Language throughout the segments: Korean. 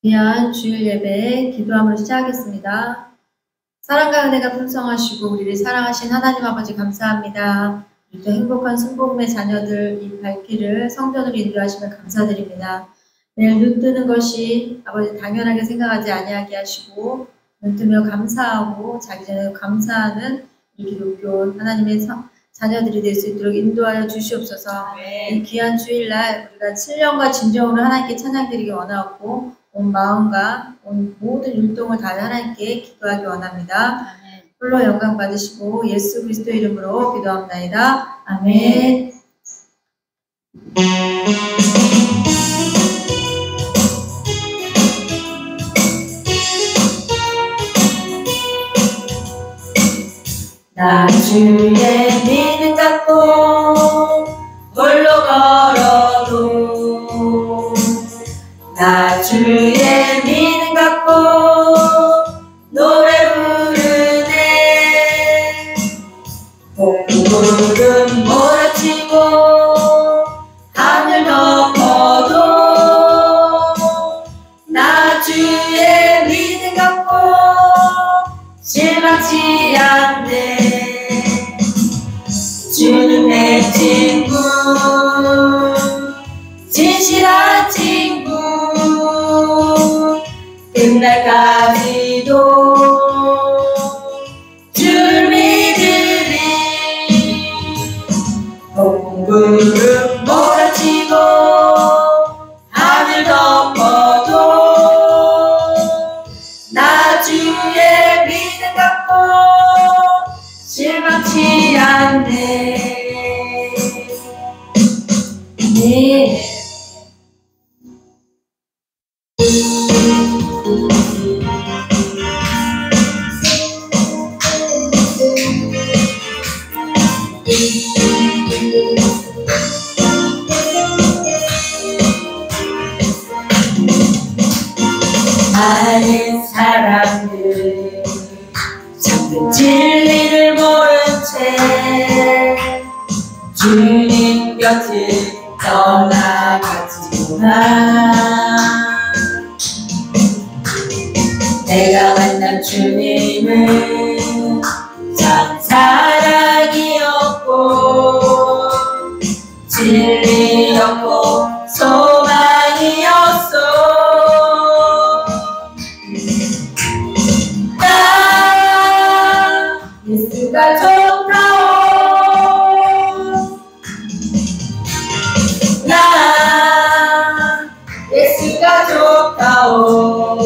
귀한 주일 예배 기도함으로 시작하겠습니다. 사랑과 은혜가 풍성하시고 우리를 사랑하신 하나님 아버지 감사합니다. 또 행복한 순복음의 자녀들 이 발길을 성전으로 인도하시면 감사드립니다. 매일 눈 뜨는 것이 아버지 당연하게 생각하지 아니하게 하시고 눈 뜨며 감사하고 자기 전에 감사하는 이 기독교 하나님의 자녀들이 될 수 있도록 인도하여 주시옵소서. 이 귀한 주일날 우리가 신령과 진정으로 하나님께 찬양드리기 원하고 온 마음과 온 모든 율동을 다해 하나님께 기도하기 원합니다. 홀로 영광 받으시고 예수 그리스도의 이름으로 기도합나이다. 아멘. 나 주의 믿음 갖고 홀로 걸어도 나 주의 믿음 갖고 노래 부르네. 폭풍은 몰아치고 하늘 덮어도 나 주의 믿음 갖고 실망치 않네. 주는 내 친구, 진실한 친구, 끝날까지도 주를 믿으리. 폭풍은 몰아치고 하늘 덮어도 나 주의 믿음 갖고 실망치 않네. 네. 많은 사람들 참된 진리를 모른 채 주님 곁을 떠나갔지만 내가 만난 주님은 참 사랑이었고 진리였고 소망이었어. 나 예수가 좋다오. 나 예수가 좋다오.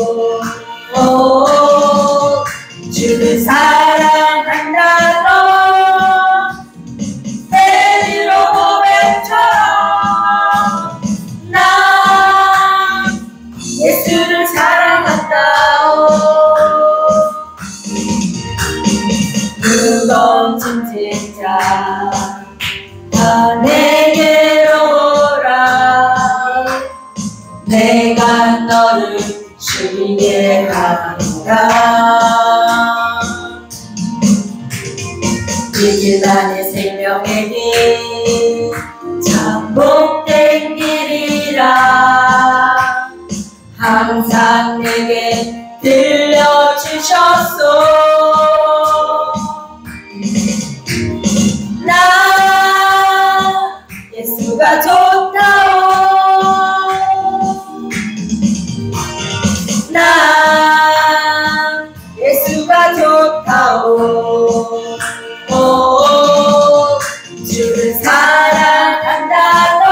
주를 사랑한다던 베드로 고백처럼 나 예수를 사랑한다오. 무거운 짐진 자 다 내게로 오라. 내가 너를 쉬게 하리라. 이 길 나의 생명의 길 참 복된 길이라 항상 내게 들려주셨소. 나 예수가 좋다오. 나 예수가 좋다오. 주를 사랑한다던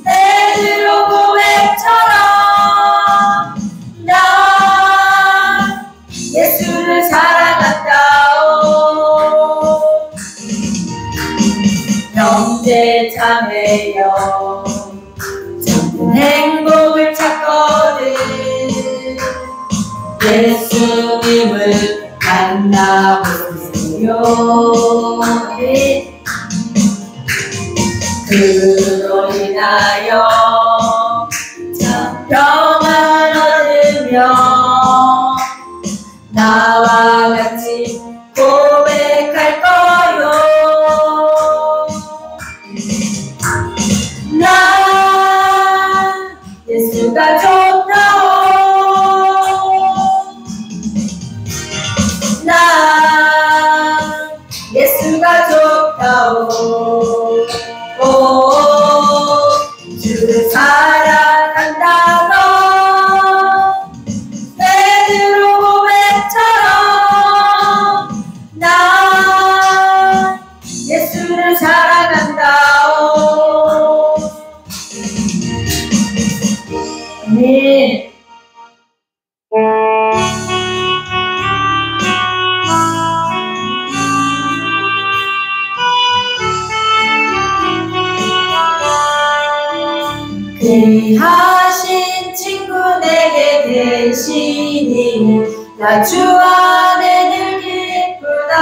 베드로 고백처럼 나 예수를 사랑한다오. 형제 자매여 참된 행복을 찾거든 예수님을 만나보세요. 그로 인하여 참 평안을 얻으며 나와 같이 고백할 거요. 나 예수가 아멘. 귀하신 친구 내게 되시니 나 주 안에 늘 기쁘다.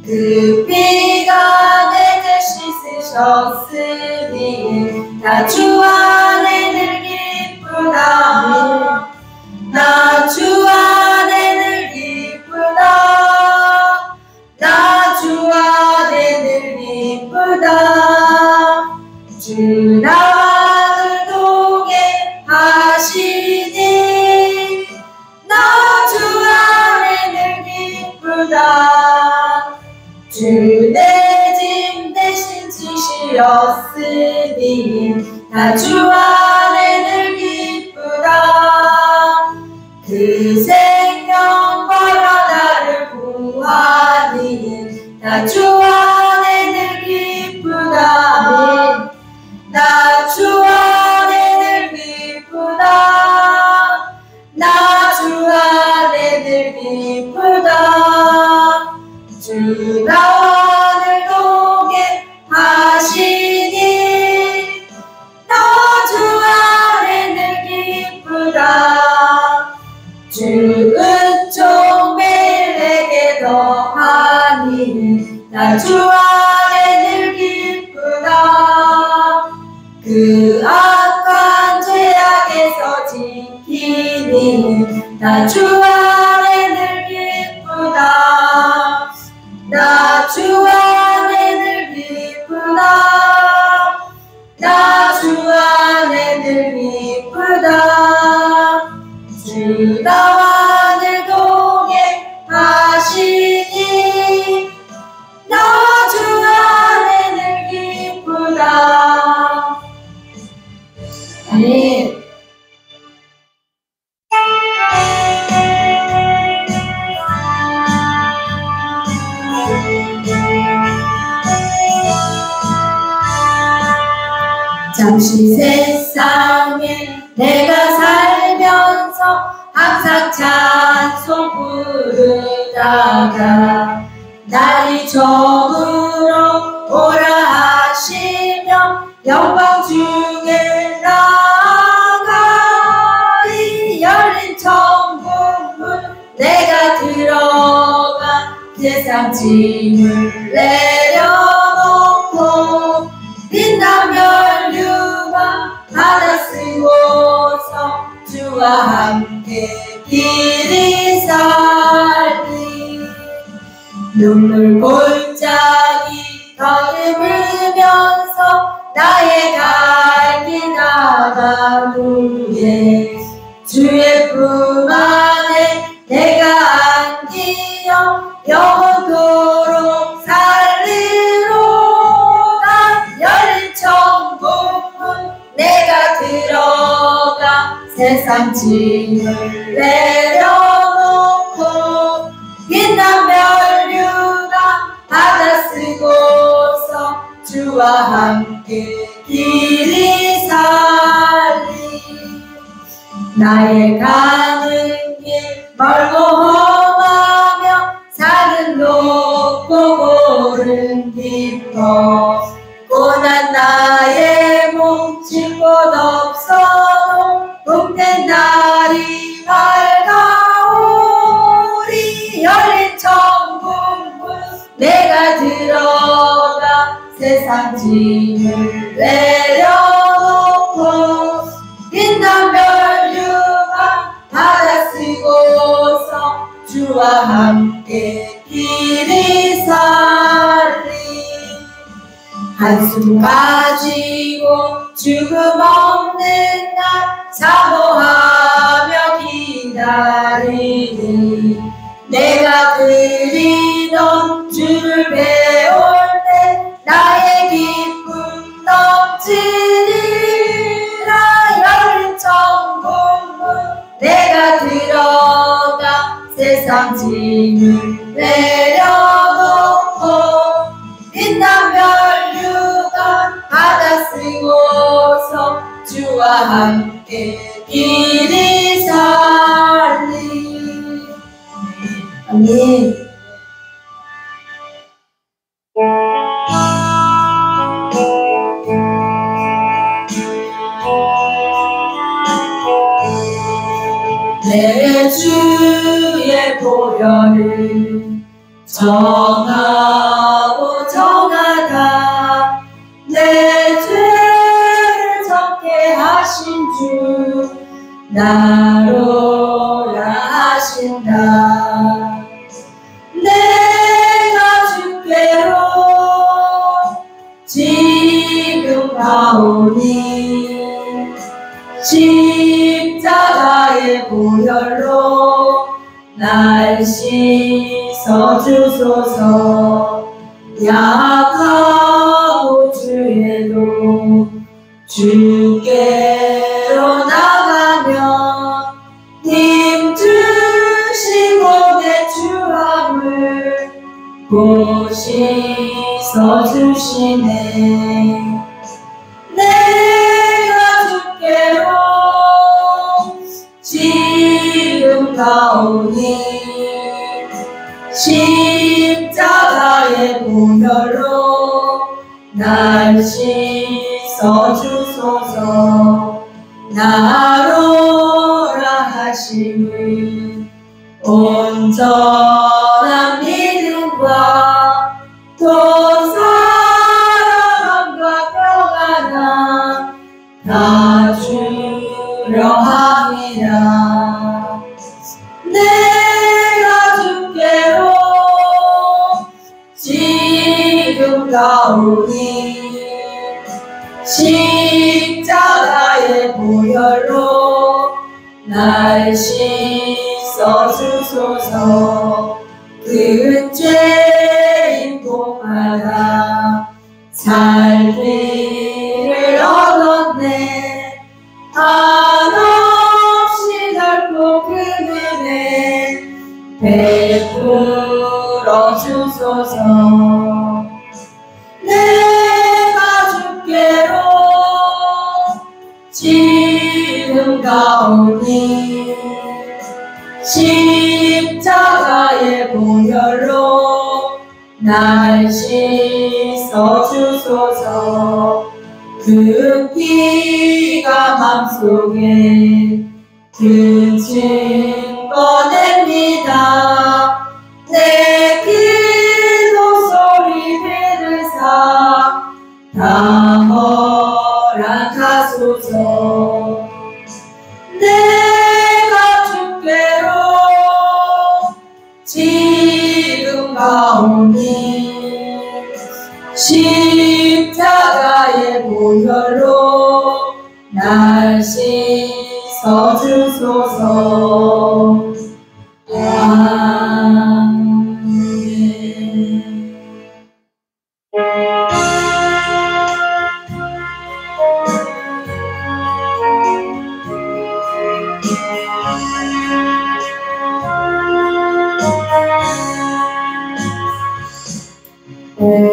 그 피가 내 죄 씻으셨으니 나 주 안에 늘 기쁘다. 나 주 안에 늘 기쁘다. 나 주 안에 늘 기쁘다. 주 나와 늘 동게 하시니 나 주 안에 늘 기쁘다. 주 내 짐 대신 지시었으니 나 주 안에 늘 기쁘다. 그 생명 걸어 나를 구하니 나 주 안에 늘 기쁘다. 나 주 안에 늘 기쁘다. 나 주 안에 늘 기쁘다. 주 나와 늘 동게 하시니 나 주 안에 늘 기쁘다. 주 은총 매일 내게 더하니 나 주 안에 늘 기쁘다. 그 악한 죄악에서 지키니 나 주 안에 늘 기쁘다. 나 주 안에 늘 기쁘다. 나 주 안에 늘 기쁘다. 주 나와 늘 동게 하시니 나 주 안에 늘 기쁘다. 아멘. 잠시 세상에 내가 살면서 항상 찬송 부르다가 날이 저물어 오라 하시며 영광 중에 나아가 이 열린 천국문 내가 들어가 세상 짐을 내려놓고 빛난 멸류관 받아 쓰고서 주와 함께 길이 살리 눈물 골짜기 더듬으면서 나의 갈 길 나간 후에 주의 품 안에 내가 안기어 영원토록 살리로다. 열린 천국문 내가 들어가 세상 짐을 내려놓고 빛난 멸류관 받아 쓰고서 주와 함께 길이 살리 나의 가는 길 멀고 험하며 산은 높고 고른 깊어 고난 나의 몸 쉴 곳 없어도 복된 날이 밝아오리. 열린 천국문 내가 들어가 세상 짐을 내려놓고 빛난 멸류관 받아 쓰고서 주와 함께 길이 살리 한숨 가지고 죽음 없는 날 사모하며 기다리니 내가 드리던 주를 배울 때 나의 기쁨 넘치리라. 열린 천국문 내가 들어가 세상 짐을 내려놓고 빛난 멸류관 받아 쓰고서 주와 함께 길이 살리. 아멘. 내 주의 보혈을 정하고 정하다 내 죄를 적게 하신 주 나로라 하신다. 내가 주께로 지금 가오니 십자가의 보혈로 날 씻어주소서. 약하고 주에도 주께로 나가면 힘주시고 내 주함을 곧 씻어주시네. 내가 주께로 지금 가오니 십자가의 보혈로 날 씻어주소서. 나로라 하심을 온전한 믿음과 또 사랑과 평안함 다 주려 함이라. 내가 주께로 지금 가오니 십자가의 보혈로 날 씻어주소서. 그 죄인 복하다 살기를 얻었네. 한없이 넓고 큰 은혜 베풀어 주소서. 내가 주께로 지금 가오니 십자가의 보혈로 날 씻어주소서. 그 피가 맘속에 그친 꺼냅니다. 내 기도 소리 들으사 다 허락하소서. 내가 주께로 지금 가오니 십자가의 보혈로 날 씻어주소서. 아멘.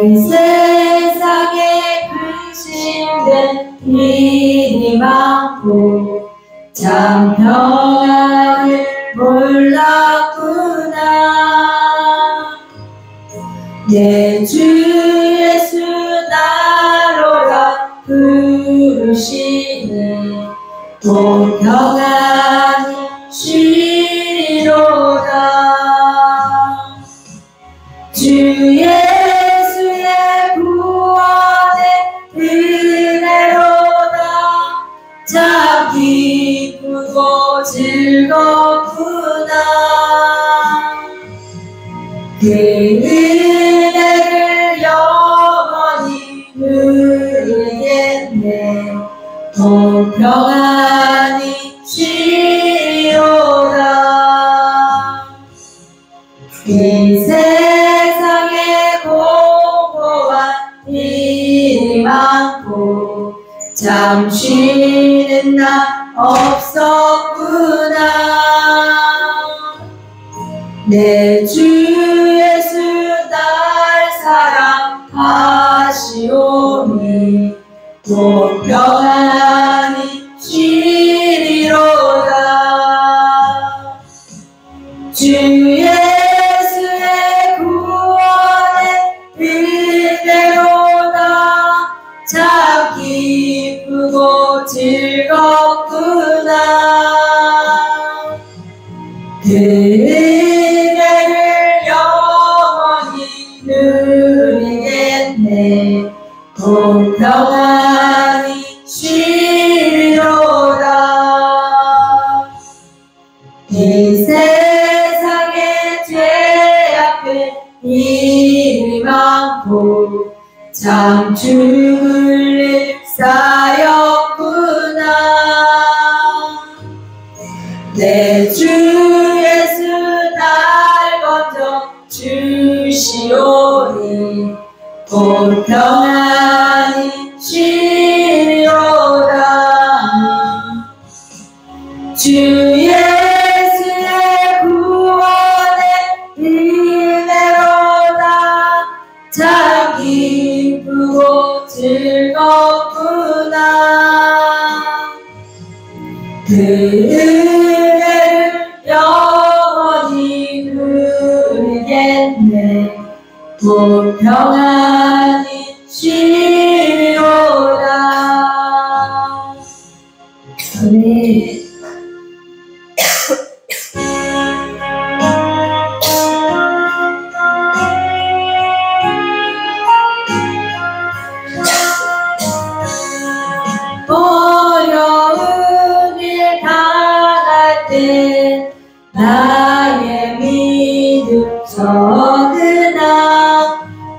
이 세상에 근심된 일이 많고 참 평안을 몰랐구나. 내 주 예수 나로라 부르시니 곧 평안히 쉬리로다. 주 예수의 구원의 은혜로다. 참 기쁘고 즐겁구나. 그 은혜를 영원히 누리겠네. 곧 평안히 쉬리로다. 이 세상에 공고한 일이 많고 참 쉬는 날 없었구나. 내 주 예수 날 사랑하시오니 곧 평안히 즐겁구나. 그 은혜를 영원히 누리겠네. 곧 평안히 쉬리로다. 이 세상의 죄악된 일이 많고 참 죽을 일 쌓였구나. 내 주 예수 날 건져 주시오니 곧 평안히 쉬리로다. 주 예수의 구원의 은혜로다. 참 기쁘고 즐겁구나. 그 은혜를 영원히 누리겠네. 곧 평안히 쉬리로다. 아멘. 어려운 일 당할 때 나의 믿음 적으나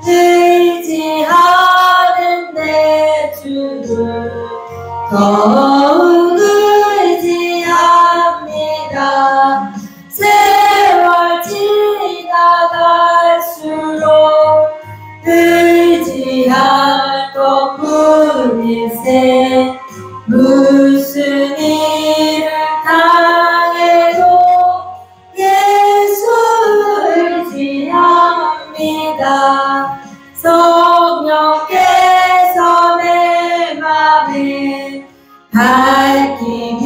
의지하는 내 주를 더욱 의지합니다. 세월 지나갈수록 의지할 것뿐일세. 무슨 일을 당해도 예수 의지합니다. 성령께서 내 맘에 밝히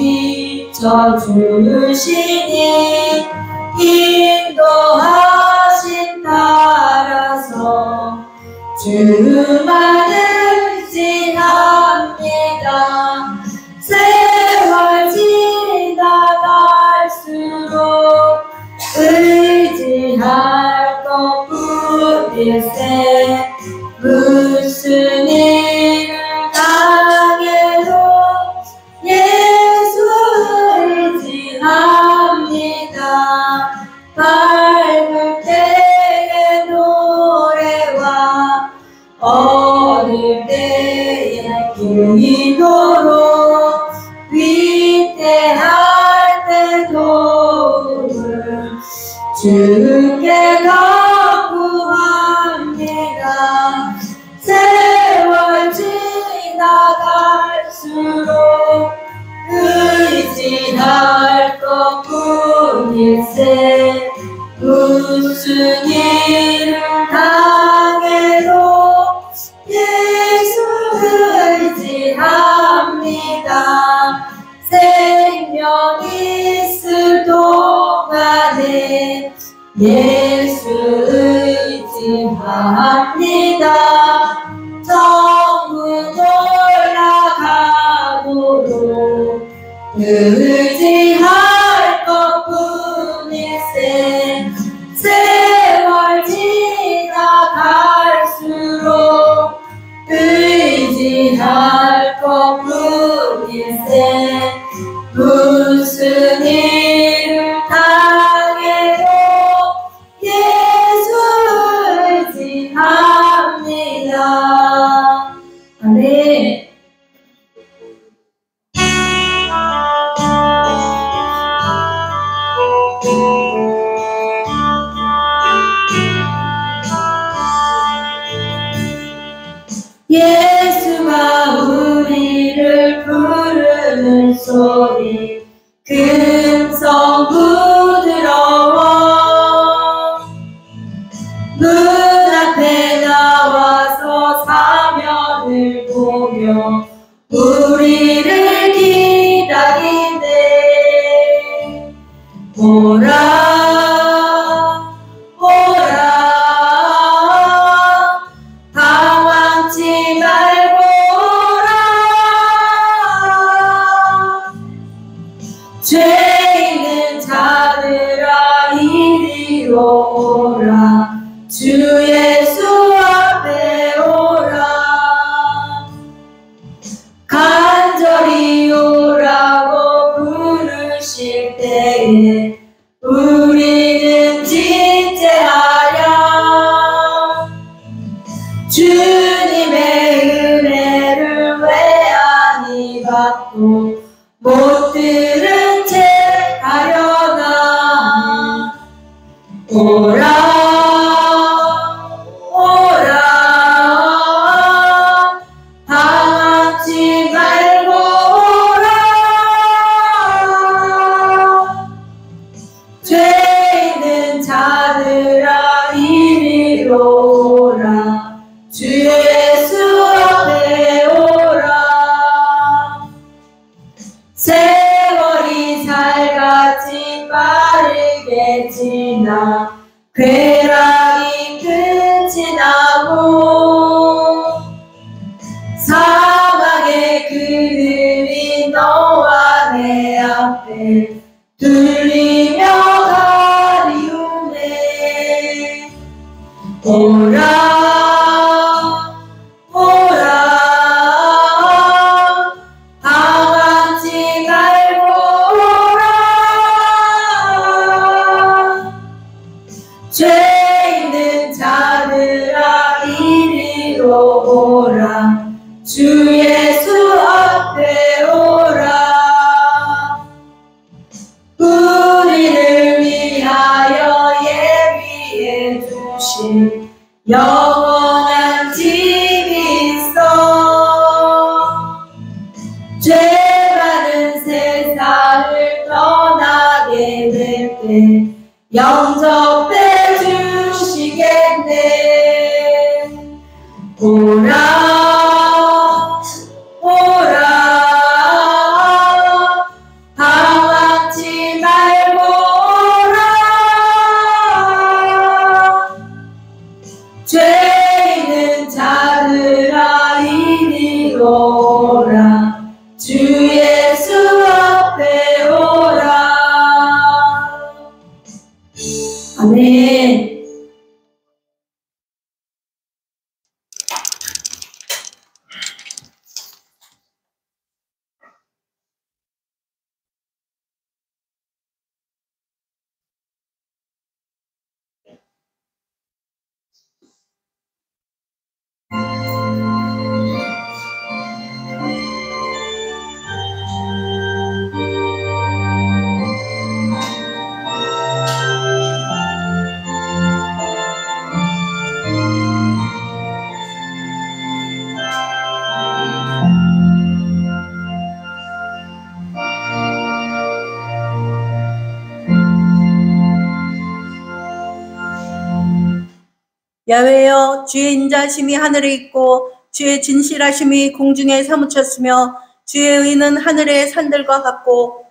비춰주시니 인도하신 따라서 주만 의지합니다. 세월 지나갈수록 의지할 것뿐일세. 무슨 일을 당해도 예수 의지합니다. 밝을 때의 노래와 어릴 때의 기도로 위대할 때도 주께 간구합니다. 세월 지나갈수록 의지할 것뿐일세. 무슨 일을 당해도 예수 의지합니다. 생명 있을 동안에 예수 의지합니다. 천국 올라가도록 의지할 것뿐일세. 세월 지나갈수록 의지할 것뿐일세. 무슨 일을 당해도 예수 의지합니다. 아멘. 예수가 우리를 부르는 소리 금성 부드러워. 문 앞에 나와서 사면을 보며 우리를 기다리네. 오라 당황치 말고 오라. 대답도 못 들은 채 가려나. 오라 오라 방황치 말고 오라. 죄 있는 자들아 이리로 오라. 주 예수 앞에 오라. 세월이 살같이 빠르게 지나 쾌락이 끝이 나고 사막의 그늘이 너와 내 앞에 둘리며 가리우네. 오라 오라 방황치 말고 오라. 죄 있는 자들아 이리로 오라. 주 예수 앞에 오라. 우리를 위하여 예비해 주신 영원한 집이 있어. 죄 많은 세상을 떠나게 될 때 영접해 주시겠네. 오라 오라 방황치 말고 오라. 죄 있는 자들아 이리로 오라. 주 예수 앞에 오라. 아멘. 야훼여, 주의 인자심이 하늘에 있고 주의 진실하심이 공중에 사무쳤으며 주의 의는 하늘의 산들과 같고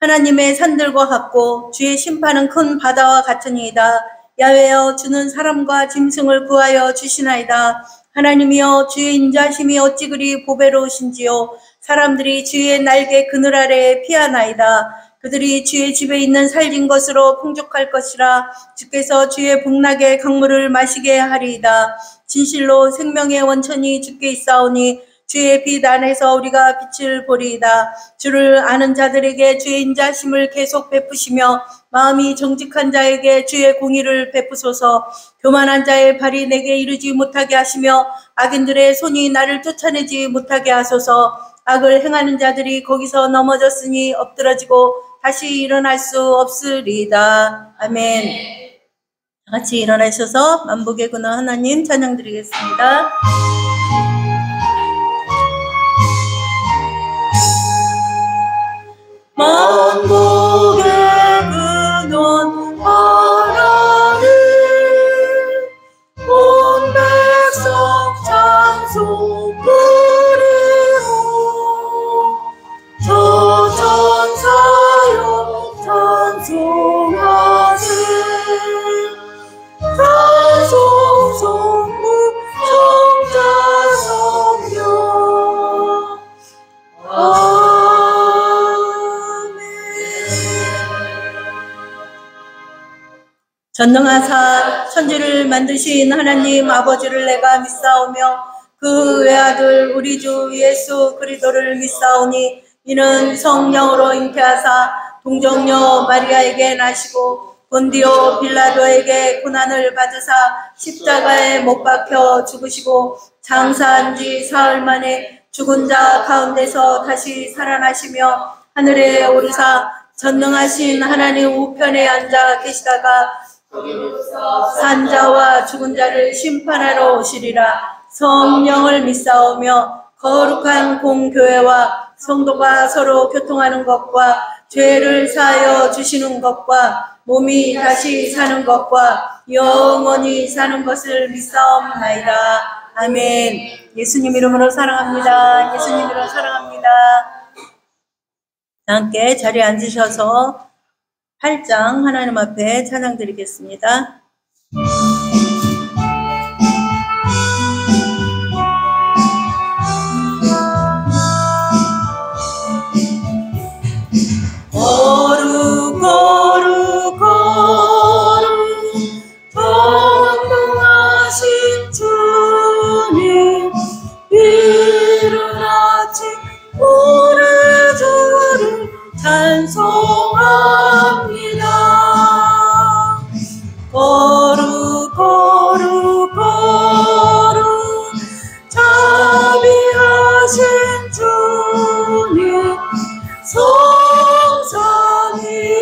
하나님의 산들과 같고 주의 심판은 큰 바다와 같으니이다. 야훼여, 주는 사람과 짐승을 구하여 주시나이다. 하나님이여, 주의 인자심이 어찌 그리 보배로우신지요. 사람들이 주의 날개 그늘 아래에 피하나이다. 그들이 주의 집에 있는 살진 것으로 풍족할 것이라. 주께서 주의 복락의 강물을 마시게 하리이다. 진실로 생명의 원천이 주께 있사오니 주의 빛 안에서 우리가 빛을 보리이다. 주를 아는 자들에게 주의 인자심을 계속 베푸시며 마음이 정직한 자에게 주의 공의를 베푸소서. 교만한 자의 발이 내게 이르지 못하게 하시며 악인들의 손이 나를 쫓아내지 못하게 하소서. 악을 행하는 자들이 거기서 넘어졌으니 엎드러지고 다시 일어날 수 없으리이다. 아멘. 다 같이 일어나셔서 만복의 근원 하나님 찬양 드리겠습니다. 만복의 근원 하나님 온 백성 찬송 부리고 저전사여 찬송하세. 찬송 성부 성자 성령 전능하사 천지를 만드신 하나님 아버지를 내가 믿사오며 그 외아들 우리 주 예수 그리스도를 믿사오니 이는 성령으로 잉태하사 동정녀 마리아에게 나시고 본디오 빌라도에게 고난을 받으사 십자가에 못 박혀 죽으시고 장사한 지 사흘 만에 죽은 자 가운데서 다시 살아나시며 하늘에 오르사 전능하신 하나님 우편에 앉아 계시다가 산자와 죽은 자를 심판하러 오시리라. 성령을 믿사오며 거룩한 공교회와 성도가 서로 교통하는 것과 죄를 사하여 주시는 것과 몸이 다시 사는 것과 영원히 사는 것을 믿사옵나이다. 아멘. 예수님 이름으로 사랑합니다. 예수님 이름으로 사랑합니다. 함께 자리에 앉으셔서 8장 하나님 앞에 찬양 드리겠습니다. 거룩 거룩 거룩 전능하신 주님 이른 아침 오늘 주를 찬송합니다. 거룩 거룩 거룩 자비하신 주님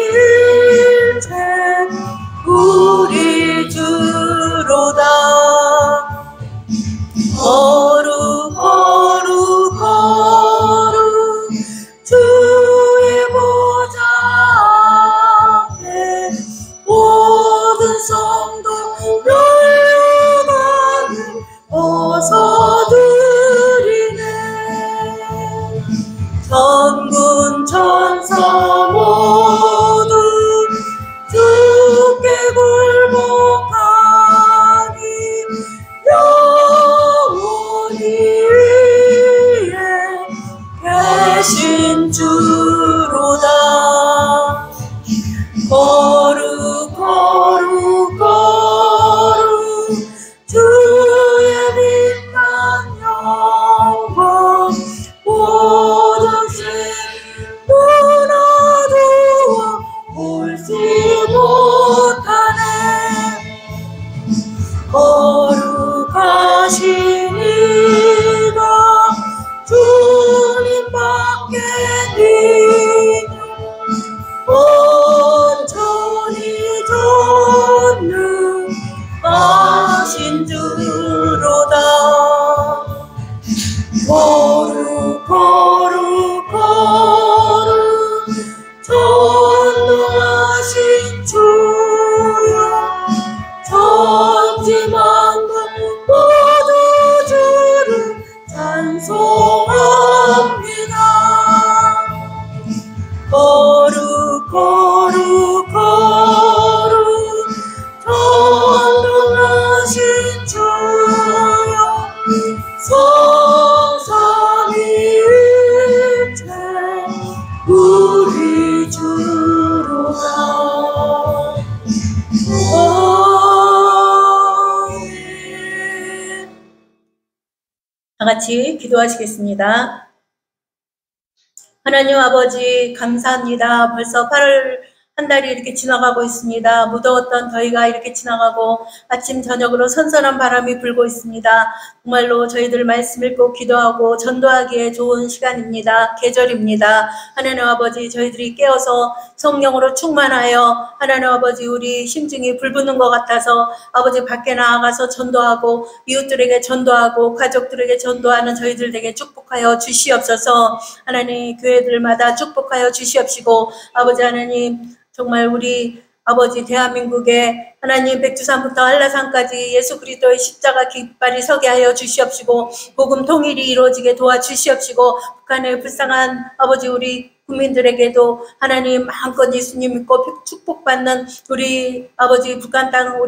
성삼일체 우리 주로다. 거룩 거룩 거룩 주의 보좌 앞에 모든 성도 열려가는 어서드리네. 천군 천사 모두 주께 굴복하니 영원히 위에 계신 주로다. 거룩 거룩 거룩 주의 빛난 영광 모든 신 무너두어 볼지 못하네. 거룩하신 이가 주님밖에 있는 온전히 전능하신 주로다. 거룩 거룩 거룩 전능하신 주여 천지만국 모두 주를 찬송합니다. 거룩 거룩 거룩 전능하신 주여 성삼일체 우리 주로다. 아멘. 다 같이 기도하시겠습니다. 하나님 아버지 감사합니다. 벌써 8월 한 달이 이렇게 지나가고 있습니다. 무더웠던 더위가 이렇게 지나가고 아침 저녁으로 선선한 바람이 불고 있습니다. 정말로 저희들 말씀 읽고 기도하고 전도하기에 좋은 시간입니다. 계절입니다. 하나님 아버지 저희들이 깨어서 성령으로 충만하여 하나님 아버지 우리 심증이 불붙는 것 같아서 아버지 밖에 나아가서 전도하고 이웃들에게 전도하고 가족들에게 전도하는 저희들 되게 축복하여 주시옵소서. 하나님 교회들마다 축복하여 주시옵시고 아버지 하나님 정말 우리 아버지 대한민국에 하나님 백두산부터 한라산까지 예수 그리스도의 십자가 깃발이 서게 하여 주시옵시고 복음 통일이 이루어지게 도와주시옵시고 북한의 불쌍한 아버지 우리 국민들에게도 하나님 마음껏 예수님 믿고 축복받는 우리 아버지 북한 땅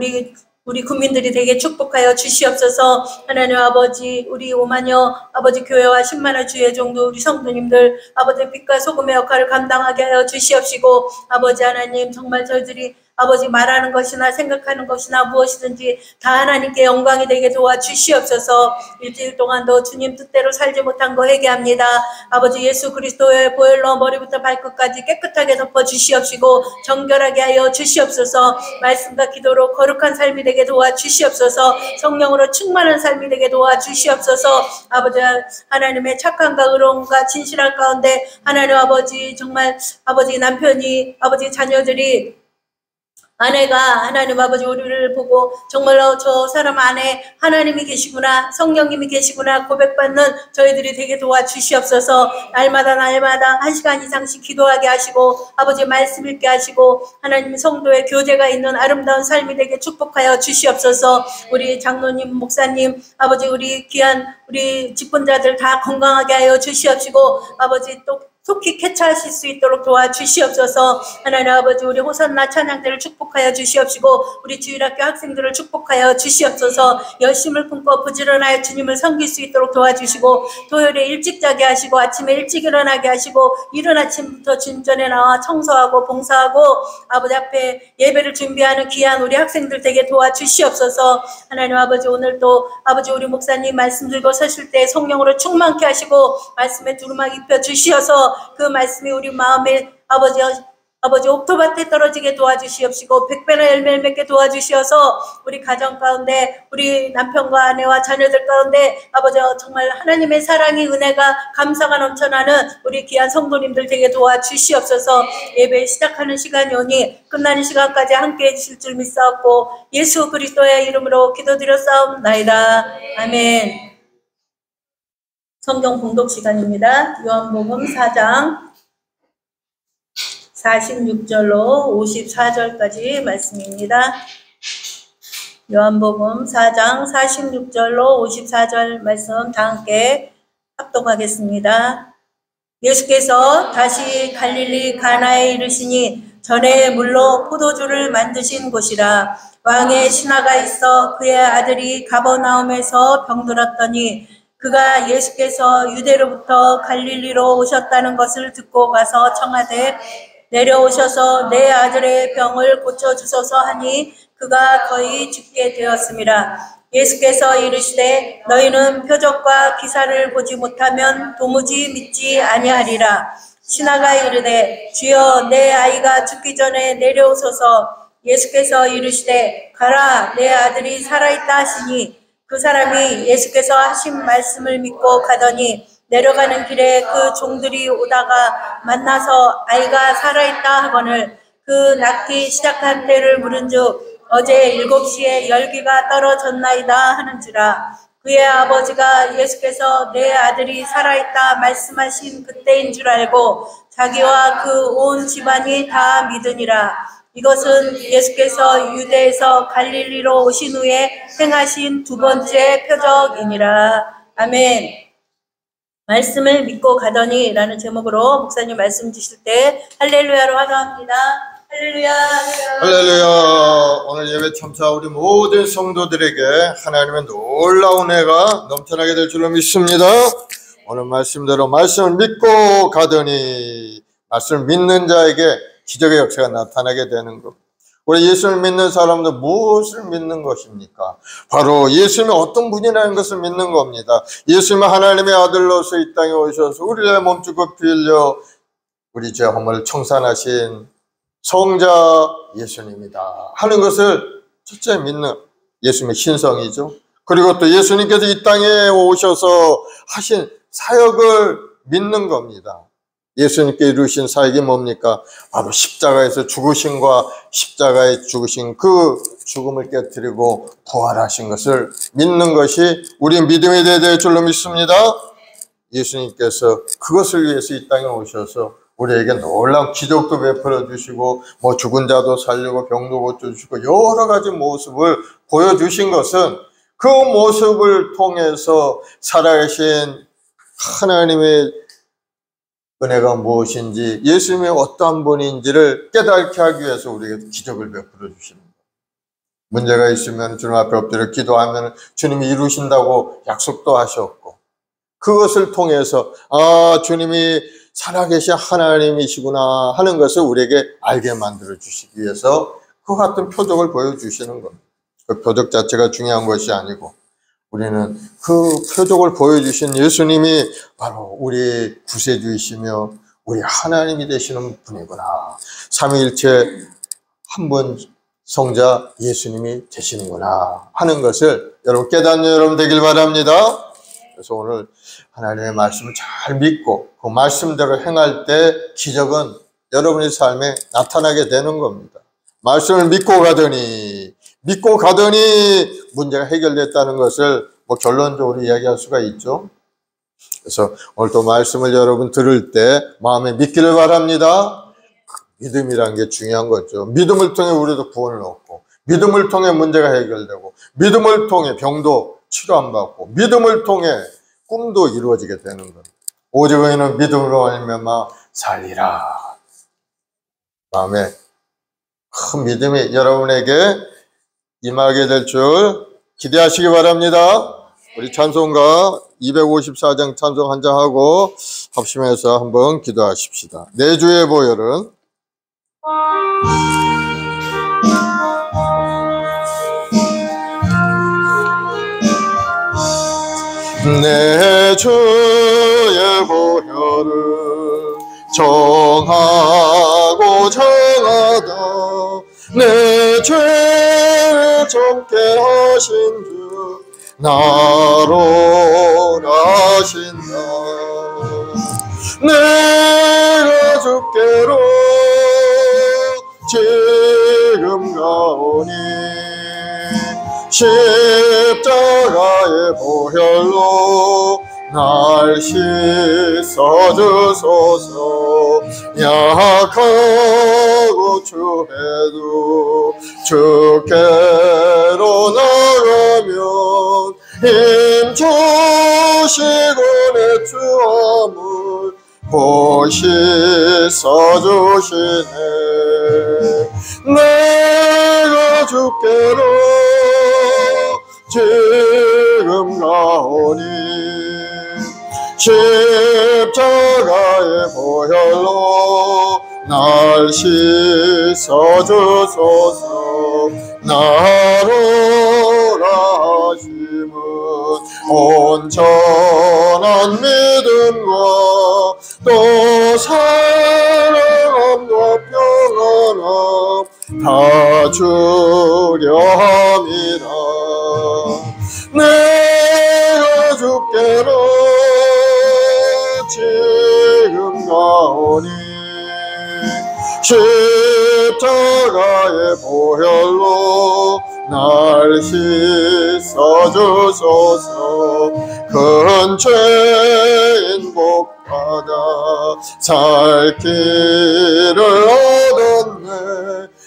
우리 국민들이 되게 축복하여 주시옵소서. 하나님 아버지 우리 5만여 아버지 교회와 10만여 주의 종도 우리 성도님들 아버지 빛과 소금의 역할을 감당하게 하여 주시옵시고 아버지 하나님 정말 저희들이 아버지 말하는 것이나 생각하는 것이나 무엇이든지 다 하나님께 영광이 되게 도와주시옵소서. 일주일 동안도 주님 뜻대로 살지 못한 거 회개합니다. 아버지 예수 그리스도의 보혈로 머리부터 발끝까지 깨끗하게 덮어주시옵시고 정결하게 하여 주시옵소서. 말씀과 기도로 거룩한 삶이 되게 도와주시옵소서. 성령으로 충만한 삶이 되게 도와주시옵소서. 아버지 하나님의 착함과 의로움과 진실한 가운데 하나님 아버지 정말 아버지 남편이 아버지 자녀들이 아내가 하나님 아버지 우리를 보고 정말로 저 사람 안에 하나님이 계시구나 성령님이 계시구나 고백받는 저희들이 되게 도와주시옵소서. 날마다 한 시간 이상씩 기도하게 하시고 아버지 말씀 읽게 하시고 하나님 성도의 교제가 있는 아름다운 삶이 되게 축복하여 주시옵소서. 우리 장로님 목사님 아버지 우리 귀한 우리 직분자들 다 건강하게 하여 주시옵시고 아버지 또 속히 캐치하실 수 있도록 도와주시옵소서. 하나님 아버지 우리 호산나 찬양대를 축복하여 주시옵시고 우리 주일학교 학생들을 축복하여 주시옵소서. 열심을 품고 부지런하여 주님을 섬길 수 있도록 도와주시고 토요일에 일찍 자게 하시고 아침에 일찍 일어나게 하시고 이른 아침부터 진전에 나와 청소하고 봉사하고 아버지 앞에 예배를 준비하는 귀한 우리 학생들 되게 도와주시옵소서. 하나님 아버지 오늘도 아버지 우리 목사님 말씀 들고 서실 때 성령으로 충만케 하시고 말씀에 두루마기 입혀 주시어서 그 말씀이 우리 마음에 아버지 옥토밭에 떨어지게 도와주시옵시고 백배나 열매를 맺게 도와주시어서 우리 가정 가운데 우리 남편과 아내와 자녀들 가운데 아버지 정말 하나님의 사랑이 은혜가 감사가 넘쳐나는 우리 귀한 성도님들 되게 도와주시옵소서. 예배 시작하는 시간이 오니 끝나는 시간까지 함께해 주실 줄 믿사옵고 예수 그리스도의 이름으로 기도드렸사옵나이다. 아멘. 성경 봉독 시간입니다. 요한복음 4장 46절로 54절까지 말씀입니다. 요한복음 4장 46절로 54절 말씀 다 함께 합독하겠습니다. 예수께서 다시 갈릴리 가나에 이르시니 전에 물로 포도주를 만드신 곳이라. 왕의 신하가 있어 그의 아들이 가버나움에서 병들었더니 그가 예수께서 유대로부터 갈릴리로 오셨다는 것을 듣고 가서 청하되 내려오셔서 내 아들의 병을 고쳐주소서 하니 그가 거의 죽게 되었음이라. 예수께서 이르시되 너희는 표적과 기사를 보지 못하면 도무지 믿지 아니하리라. 신하가 이르되 주여 내 아이가 죽기 전에 내려오소서. 예수께서 이르시되 가라 내 아들이 살아있다 하시니 그 사람이 예수께서 하신 말씀을 믿고 가더니 내려가는 길에 그 종들이 오다가 만나서 아이가 살아있다 하거늘 그 낳기 시작한 때를 물은즉 어제 7시에 열기가 떨어졌나이다 하는지라. 그의 아버지가 예수께서 내 아들이 살아있다 말씀하신 그때인 줄 알고 자기와 그 온 집안이 다 믿으니라. 이것은 예수께서 유대에서 갈릴리로 오신 후에 행하신 두 번째 표적이니라. 아멘. 말씀을 믿고 가더니 라는 제목으로 목사님 말씀 주실 때 할렐루야로 환호합니다. 할렐루야. 할렐루야. 오늘 예배 참사 우리 모든 성도들에게 하나님의 놀라운 은혜가 넘쳐나게 될 줄로 믿습니다. 오늘 말씀대로 말씀을 믿고 가더니 말씀을 믿는 자에게 기적의 역사가 나타나게 되는 것. 우리 예수를 믿는 사람들 무엇을 믿는 것입니까? 바로 예수님이 어떤 분이라는 것을 믿는 겁니다. 예수님은 하나님의 아들로서 이 땅에 오셔서 우리의 몸주고 피 흘려 우리 죄 허물을 청산하신 성자 예수님이다 하는 것을 첫째 믿는 예수님의 신성이죠. 그리고 또 예수님께서 이 땅에 오셔서 하신 사역을 믿는 겁니다. 예수님께 이루신 사역이 뭡니까? 바로 십자가에서 죽으심과 십자가에 죽으신 그 죽음을 깨뜨리고 부활하신 것을 믿는 것이 우리 믿음이 되어야 될 줄로 믿습니다. 예수님께서 그것을 위해서 이 땅에 오셔서 우리에게 놀라운 기적도 베풀어 주시고 죽은 자도 살리고 병도 고쳐주시고 여러 가지 모습을 보여주신 것은 그 모습을 통해서 살아계신 하나님의 은혜가 무엇인지 예수님이 어떠한 분인지를 깨닫게 하기 위해서 우리에게 기적을 베풀어 주십니다. 문제가 있으면 주님 앞에 엎드려 기도하면 주님이 이루신다고 약속도 하셨고 그것을 통해서 주님이 살아계신 하나님이시구나 하는 것을 우리에게 알게 만들어 주시기 위해서 그 같은 표적을 보여주시는 겁니다. 그 표적 자체가 중요한 것이 아니고 우리는 그 표적을 보여주신 예수님이 바로 우리 구세주이시며 우리 하나님이 되시는 분이구나. 삼위일체 한 분 성자 예수님이 되시는구나 하는 것을 여러분 깨닫는 여러분 되길 바랍니다. 그래서 오늘 하나님의 말씀을 잘 믿고 그 말씀대로 행할 때 기적은 여러분의 삶에 나타나게 되는 겁니다. 말씀을 믿고 가더니 문제가 해결됐다는 것을 결론적으로 이야기할 수가 있죠. 그래서 오늘 또 말씀을 여러분 들을 때 마음에 믿기를 바랍니다. 믿음이라는 게 중요한 거죠. 믿음을 통해 우리도 구원을 얻고, 믿음을 통해 문제가 해결되고, 믿음을 통해 병도 치료 안 받고, 믿음을 통해 꿈도 이루어지게 되는 겁니다. 오직 의인은 믿음으로 말미암아 살리라. 마음에 큰 믿음이 여러분에게 임하게 될 줄 기대하시기 바랍니다. 우리 찬송가 254장 찬송 한 장 하고 합심해서 한번 기도하십시다. 내 주의 보혈은 내 주의 보혈은 정하고 정하다 내 죄를 젊게 하신 주 나로 나신다 내가 주께로 지금 가오니 십자가의 보혈로 날 씻어주소서 약하고 추해도 주께로 나가면 힘주시고 내 주함을 보시서주시네 내가 주께로 지금 가오니 십자가의 보혈로 날 씻어주소서 나로라 하심은 온전한 믿음과 또 사랑함과 평안함 다 주려 함이라 내가 주께로 지금 가오니 십자가의 보혈로 날 씻어주소서 큰 죄인 복받아 살 길을 얻었네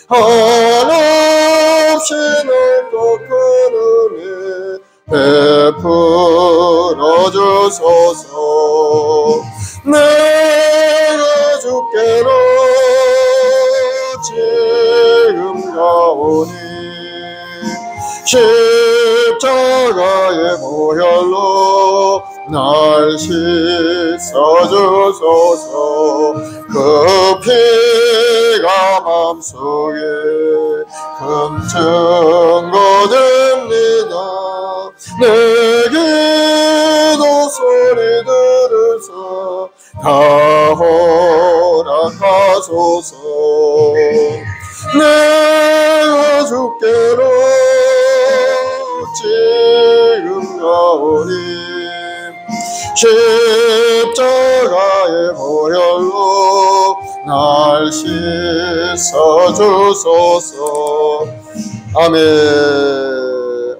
한없이 넓고 큰 은혜 베풀어 주소서 내가 주께로 지금 가오니 십자가의 보혈로 날 씻어주소서 그 피가 맘속에 큰 증거됩니다 내 기도 소리 들으소 다 허락하소서 내가 주께로 지금 가오니 십자가의 보혈로 날 씻어주소서 아멘.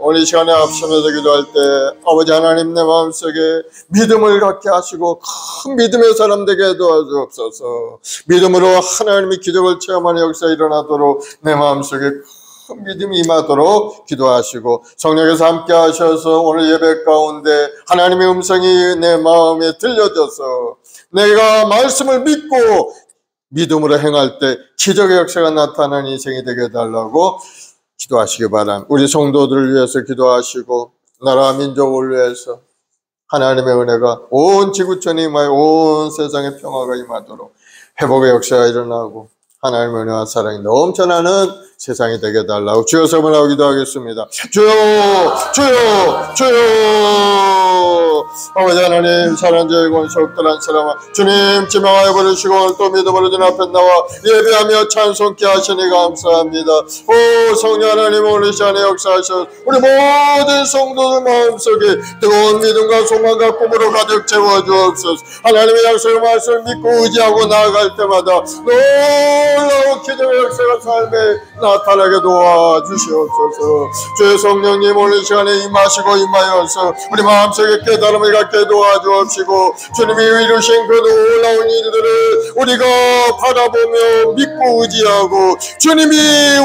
오늘 이 시간에 합심해서 기도할 때 아버지 하나님 내 마음속에 믿음을 갖게 하시고 큰 믿음의 사람 되게 도와주옵소서. 믿음으로 하나님의 기적을 체험하는 역사 일어나도록 내 마음속에 큰 믿음이 임하도록 기도하시고 성령께서 함께 하셔서 오늘 예배 가운데 하나님의 음성이 내 마음에 들려져서 내가 말씀을 믿고 믿음으로 행할 때 기적의 역사가 나타나는 인생이 되게 해달라고 기도하시기 바랍니다. 우리 성도들을 위해서 기도하시고 나라 민족을 위해서 하나님의 은혜가 온 지구촌에 임하여 온 세상에 평화가 임하도록 회복의 역사가 일어나고 하나님의 은혜와 사랑이 넘쳐나는 세상이 되게 해달라고 주여 서문하고 기도하겠습니다. 주여 주여 주여. 아버지 하나님, 사랑하는 저희 권속들 한 사람아 주님 지명하여 버리시고 또 믿음으로 주 앞에 나와 예배하며 찬송케 하시니 감사합니다. 오 성령 하나님, 오늘 시간에 역사하셔 우리 모든 성도들 마음속에 뜨거운 믿음과 소망과 꿈으로 가득 채워주옵소서. 하나님의 약속의 말씀을 믿고 의지하고 나아갈 때마다 놀라운 기적의 역사가 삶에 나타나게 도와주시옵소서. 주의 성령님, 오늘 시간에 임하시고 임하여서 우리 마음속에 깨달음을 갖게 도와주옵시고 주님이 이루신 그 놀라운 일들을 우리가 바라보며 믿고 의지하고 주님이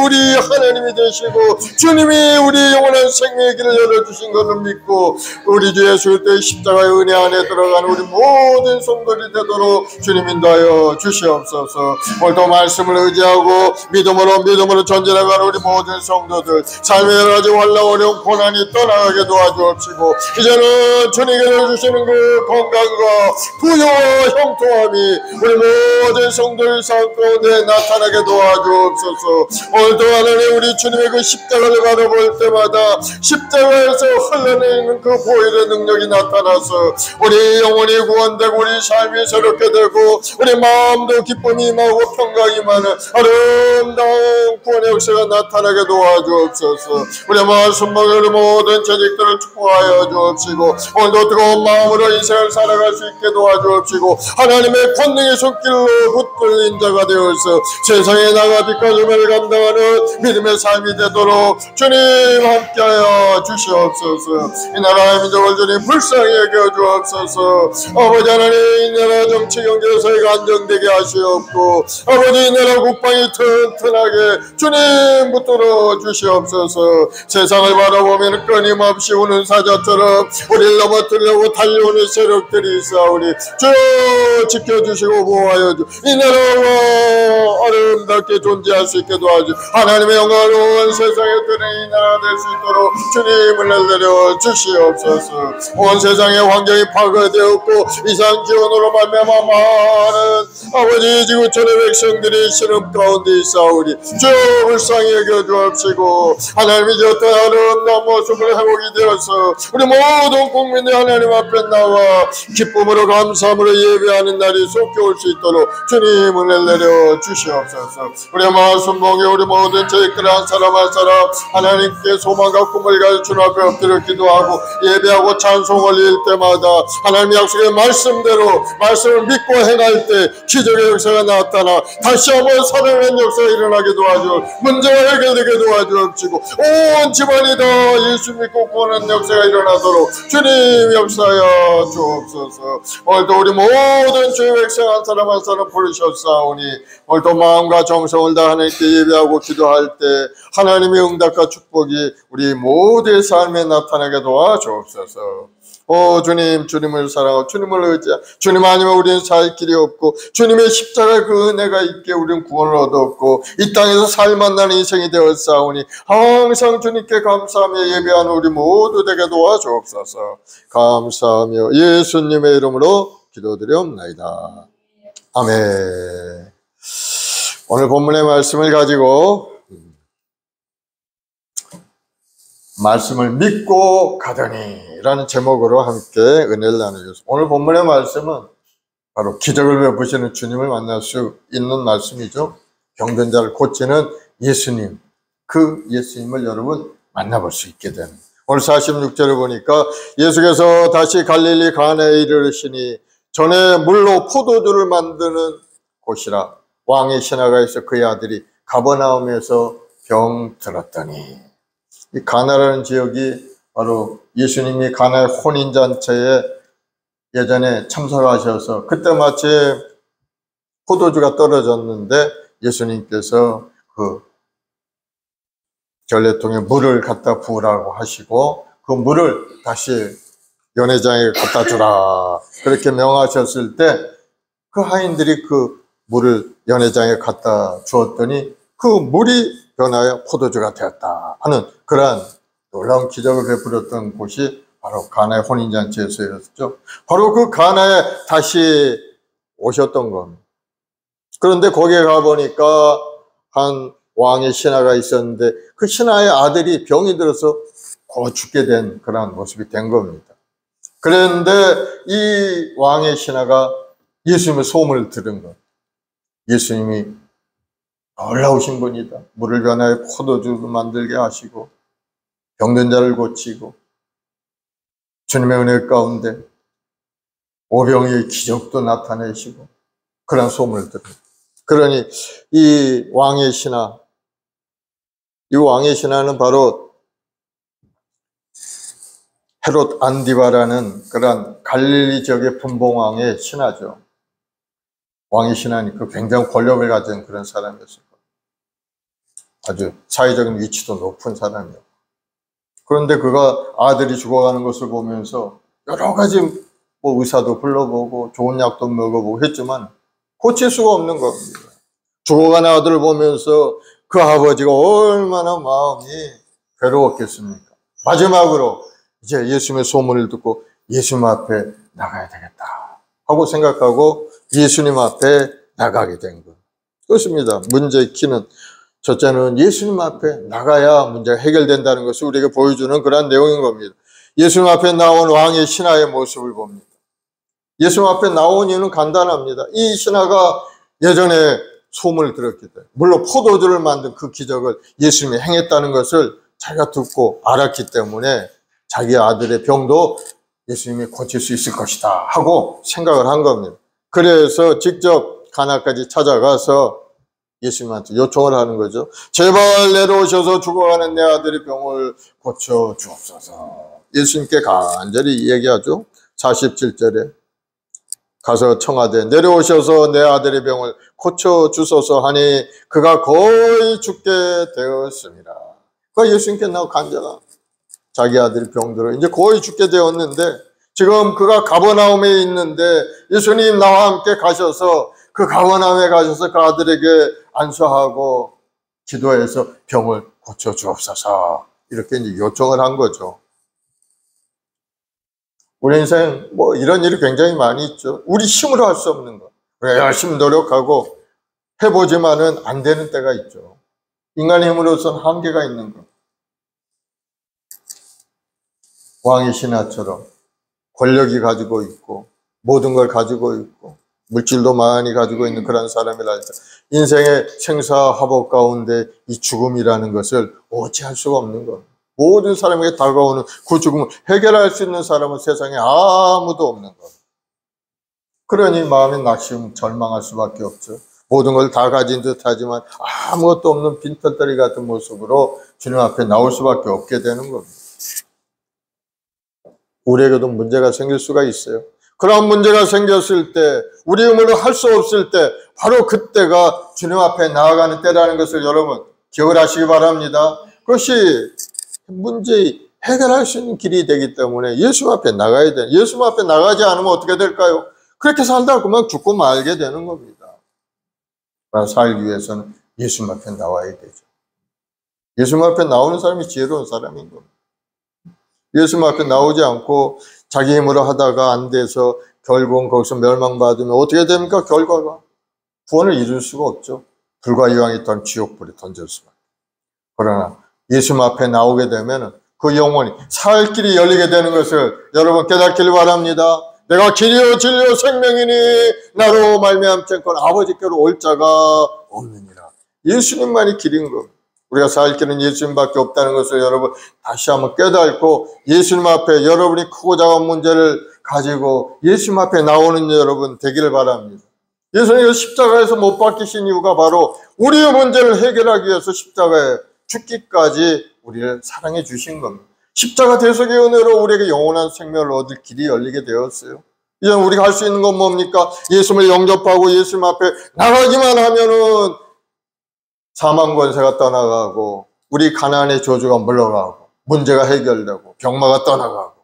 우리 하나님이 되시고 주님이 우리 영원한 생명의 길을 열어주신 것을 믿고 우리 주 예수 그리스도의 십자가의 은혜 안에 들어가는 우리 모든 성도들이 되도록 주님 인도하여 주시옵소서. 오늘도 말씀을 의지하고 믿음으로 전진해가는 우리 모든 성도들 삶의 여러 가지 어려운 고난이 떠나가게 도와주옵시고 이제는 주님께서 주시는 그 건강과 부여와 형통함이 우리 모든 성도의 삶 가운데 나타나게 도와주옵소서. 오늘도 하나님, 우리 주님의 그 십자가를 바라볼 때마다 십자가에서 흘러내리는 그 보혈의 능력이 나타나서 우리 영혼이 구원되고 우리 삶이 새롭게 되고 우리 마음도 기쁨이 임하고 평강이 임하는 아름다운 구원의 역사가 나타나게 도와주옵소서. 우리 말씀먹에 우리 모든 재직들을 축복하여 주옵시고 오늘도 뜨거운 마음으로 인생을 살아갈 수 있게 도와주옵시고 하나님의 권능의 손길로 붙들린 자가 되어서 세상에 나가 빛과 소명을 감당하는 믿음의 삶이 되도록 주님 함께하여 주시옵소서. 이 나라의 민족을 주님 불쌍히 여겨 주옵소서. 아버지 하나님, 이 나라 정치 경제 사회가 안정되게 하시옵고 아버지 이 나라 국방이 튼튼하게 주님 붙들어 주시옵소서. 세상을 바라보면 끊임없이 우는 사자처럼 우리를 넘어뜨리려고 달려오는 세력들이 있사오니 주여 지켜주시고 보호하여 주 이 나라가 아름답게 존재할 수 있게 도와주 하나님의 영광을 세상에 드는 이 나라 될 수 있도록 주님을 내려 주시옵소서. 온 세상의 환경이 파괴되었고 이상기온으로 말미암아 많은 아버지 지구촌의 백성들이 시름 가운데 있사오니 주여 불쌍히 여겨 주옵시고 하나님이 어떤 아름다운 모습을 회복이 되어서 우리 모든 국민이 하나님 앞에 나와 기쁨으로 감사함으로 예배하는 날이 속히 올 수 있도록 주님을 내려 주시옵소서. 우리 말씀봉에 우리 모든 저희들 한 사람 한 사람 하나님께 소망과 꿈을 가지고 주님 앞에 엎드려 기도하고 예배하고 찬송 올릴 때마다 하나님의 약속의 말씀대로 말씀을 믿고 행할 때 기적의 역사가 나타나 다시 한번 살아나는 역사가 일어나게 도와줘 문제가 해결되게 도와주옵시고 온 집안이 다 예수 믿고 구하는 역사가 일어나도록 주님 역사여 주옵소서. 오늘도 우리 모든 주의 백성 한 사람 한 사람 부르셨사오니 오늘도 마음과 정성을 다 하나님께 예배하고 기도할 때 하나님의 응답과 축복이 우리 모두의 삶에 나타나게 도와주옵소서. 오 주님, 주님을 사랑하고 주님을 의지하고 주님 아니면 우리는 살 길이 없고 주님의 십자가 그 은혜가 있게 우리는 구원을 얻었고 이 땅에서 살만난 인생이 되었사오니 항상 주님께 감사하며 예배하는 우리 모두 되게 도와주옵소서. 감사하며 예수님의 이름으로 기도드리옵나이다. 아멘. 오늘 본문의 말씀을 가지고 말씀을 믿고 가더니 라는 제목으로 함께 은혜를 나누겠습니다. 오늘 본문의 말씀은 바로 기적을 베푸시는 주님을 만날 수 있는 말씀이죠. 병든 자를 고치는 예수님, 그 예수님을 여러분 만나볼 수 있게 되는 오늘 46절을 보니까 예수께서 다시 갈릴리 가나에 이르시니 전에 물로 포도주를 만드는 곳이라 왕의 신하가에서 그의 아들이 가버나움에서 병들었더니 이 가나라는 지역이 바로 예수님이 가나의 혼인잔치에 예전에 참석하셔서 그때 마치 포도주가 떨어졌는데 예수님께서 그 전래통에 물을 갖다 부으라고 하시고 그 물을 다시 연회장에 갖다 주라 그렇게 명하셨을 때 그 하인들이 그 물을 연회장에 갖다 주었더니 그 물이 변하여 포도주가 되었다 하는 그러한 놀라운 기적을 베풀었던 곳이 바로 가나의 혼인잔치에서였죠. 바로 그 가나에 다시 오셨던 겁니다. 그런데 거기에 가보니까 한 왕의 신하가 있었는데 그 신하의 아들이 병이 들어서 곧 죽게 된 그런 모습이 된 겁니다. 그런데 이 왕의 신하가 예수님의 소문을 들은 것. 예수님이 놀라우신 분이다. 물을 변하여 포도주로 만들게 하시고 병든 자를 고치고 주님의 은혜 가운데 오병이의 기적도 나타내시고 그런 소문을 들은. 그러니 이 왕의 신하는 바로 헤롯 안디바라는 그런 갈릴리 지역의 분봉왕의 신하죠. 왕의 신하니까 굉장히 권력을 가진 그런 사람이었을 거예요. 아주 사회적인 위치도 높은 사람이었고. 그런데 그가 아들이 죽어가는 것을 보면서 여러 가지 의사도 불러보고 좋은 약도 먹어보고 했지만 고칠 수가 없는 겁니다. 죽어가는 아들을 보면서 그 아버지가 얼마나 마음이 괴로웠겠습니까? 마지막으로 이제 예수님의 소문을 듣고 예수님 앞에 나가야 되겠다 하고 생각하고 예수님 앞에 나가게 된 것. 그렇습니다. 문제의 키는 첫째는 예수님 앞에 나가야 문제가 해결된다는 것을 우리에게 보여주는 그런 내용인 겁니다. 예수님 앞에 나온 왕의 신하의 모습을 봅니다. 예수님 앞에 나온 이유는 간단합니다. 이 신하가 예전에 소문을 들었기 때문에, 물론 포도주를 만든 그 기적을 예수님이 행했다는 것을 자기가 듣고 알았기 때문에 자기 아들의 병도 예수님이 고칠 수 있을 것이다 하고 생각을 한 겁니다. 그래서 직접 가나까지 찾아가서 예수님한테 요청을 하는 거죠. 제발 내려오셔서 죽어가는 내 아들의 병을 고쳐 주옵소서. 예수님께 간절히 얘기하죠. 47절에 가서 청하되 내려오셔서 내 아들의 병을 고쳐 주소서 하니 그가 거의 죽게 되었습니다. 그러니까 예수님께 나와 간절한 자기 아들이 병들어 이제 거의 죽게 되었는데 지금 그가 가버나움에 있는데 예수님 나와 함께 가셔서 그 가버나움에 가셔서 그 아들에게 안수하고 기도해서 병을 고쳐 주옵소서 이렇게 이제 요청을 한 거죠. 우리 인생 이런 일이 굉장히 많이 있죠. 우리 힘으로 할 수 없는 거. 우리가 열심히 노력하고 해보지만은 안 되는 때가 있죠. 인간의 힘으로서는 한계가 있는 거. 왕의 신하처럼 권력이 가지고 있고 모든 걸 가지고 있고 물질도 많이 가지고 있는 그런 사람이랄 때 인생의 생사화복 가운데 이 죽음이라는 것을 어찌할 수가 없는 것. 모든 사람에게 다가오는 그 죽음을 해결할 수 있는 사람은 세상에 아무도 없는 것. 그러니 마음에 낙심, 절망할 수밖에 없죠. 모든 걸 다 가진 듯 하지만 아무것도 없는 빈털터리 같은 모습으로 주님 앞에 나올 수밖에 없게 되는 겁니다. 우리에게도 문제가 생길 수가 있어요. 그런 문제가 생겼을 때, 우리 힘으로 할 수 없을 때, 바로 그때가 주님 앞에 나아가는 때라는 것을 여러분 기억을 하시기 바랍니다. 그것이 문제 해결할 수 있는 길이 되기 때문에 예수 앞에 나가야 돼. 예수 앞에 나가지 않으면 어떻게 될까요? 그렇게 살다 그만 죽고 말게 되는 겁니다. 살기 위해서는 예수 앞에 나와야 되죠. 예수 앞에 나오는 사람이 지혜로운 사람인 겁니다. 예수 앞에 나오지 않고 자기 힘으로 하다가 안 돼서 결국은 거기서 멸망받으면 어떻게 됩니까? 결과가 구원을 이룰 수가 없죠. 불과 이왕 있던 지옥불에 던질 수밖에. 그러나 예수 앞에 나오게 되면 그 영혼이 살 길이 열리게 되는 것을 여러분 깨닫기를 바랍니다. 내가 길이요 진리요 생명이니 나로 말미암지 않고는 아버지께로 올 자가 없느니라. 예수님만이 길인 겁니다. 우리가 살 길은 예수님밖에 없다는 것을 여러분 다시 한번 깨닫고 예수님 앞에 여러분이 크고 작은 문제를 가지고 예수님 앞에 나오는 여러분 되기를 바랍니다. 예수님이 십자가에서 못 박히신 이유가 바로 우리의 문제를 해결하기 위해서 십자가에 죽기까지 우리를 사랑해 주신 겁니다. 십자가 대속의 은혜로 우리에게 영원한 생명을 얻을 길이 열리게 되었어요. 이제 우리가 할 수 있는 건 뭡니까? 예수님을 영접하고 예수님 앞에 나가기만 하면은 사망 권세가 떠나가고 우리 가난의 저주가 물러가고 문제가 해결되고 병마가 떠나가고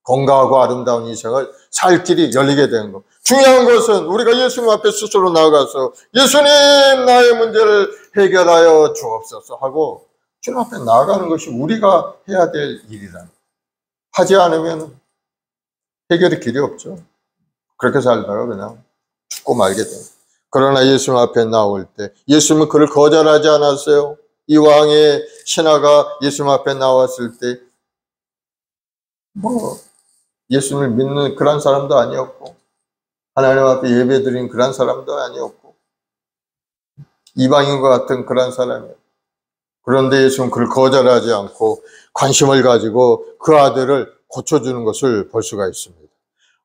건강하고 아름다운 인생을 살 길이 열리게 되는 것. 중요한 것은 우리가 예수님 앞에 스스로 나가서 예수님 나의 문제를 해결하여 주옵소서 하고 주님 앞에 나아가는 것이 우리가 해야 될 일이라. 하지 않으면 해결의 길이 없죠. 그렇게 살다가 그냥 죽고 말게 돼요. 그러나 예수님 앞에 나올 때 예수님은 그를 거절하지 않았어요. 이 왕의 신하가 예수님 앞에 나왔을 때 예수님을 믿는 그런 사람도 아니었고 하나님 앞에 예배드린 그런 사람도 아니었고 이방인과 같은 그런 사람이에요. 그런데 예수님은 그를 거절하지 않고 관심을 가지고 그 아들을 고쳐주는 것을 볼 수가 있습니다.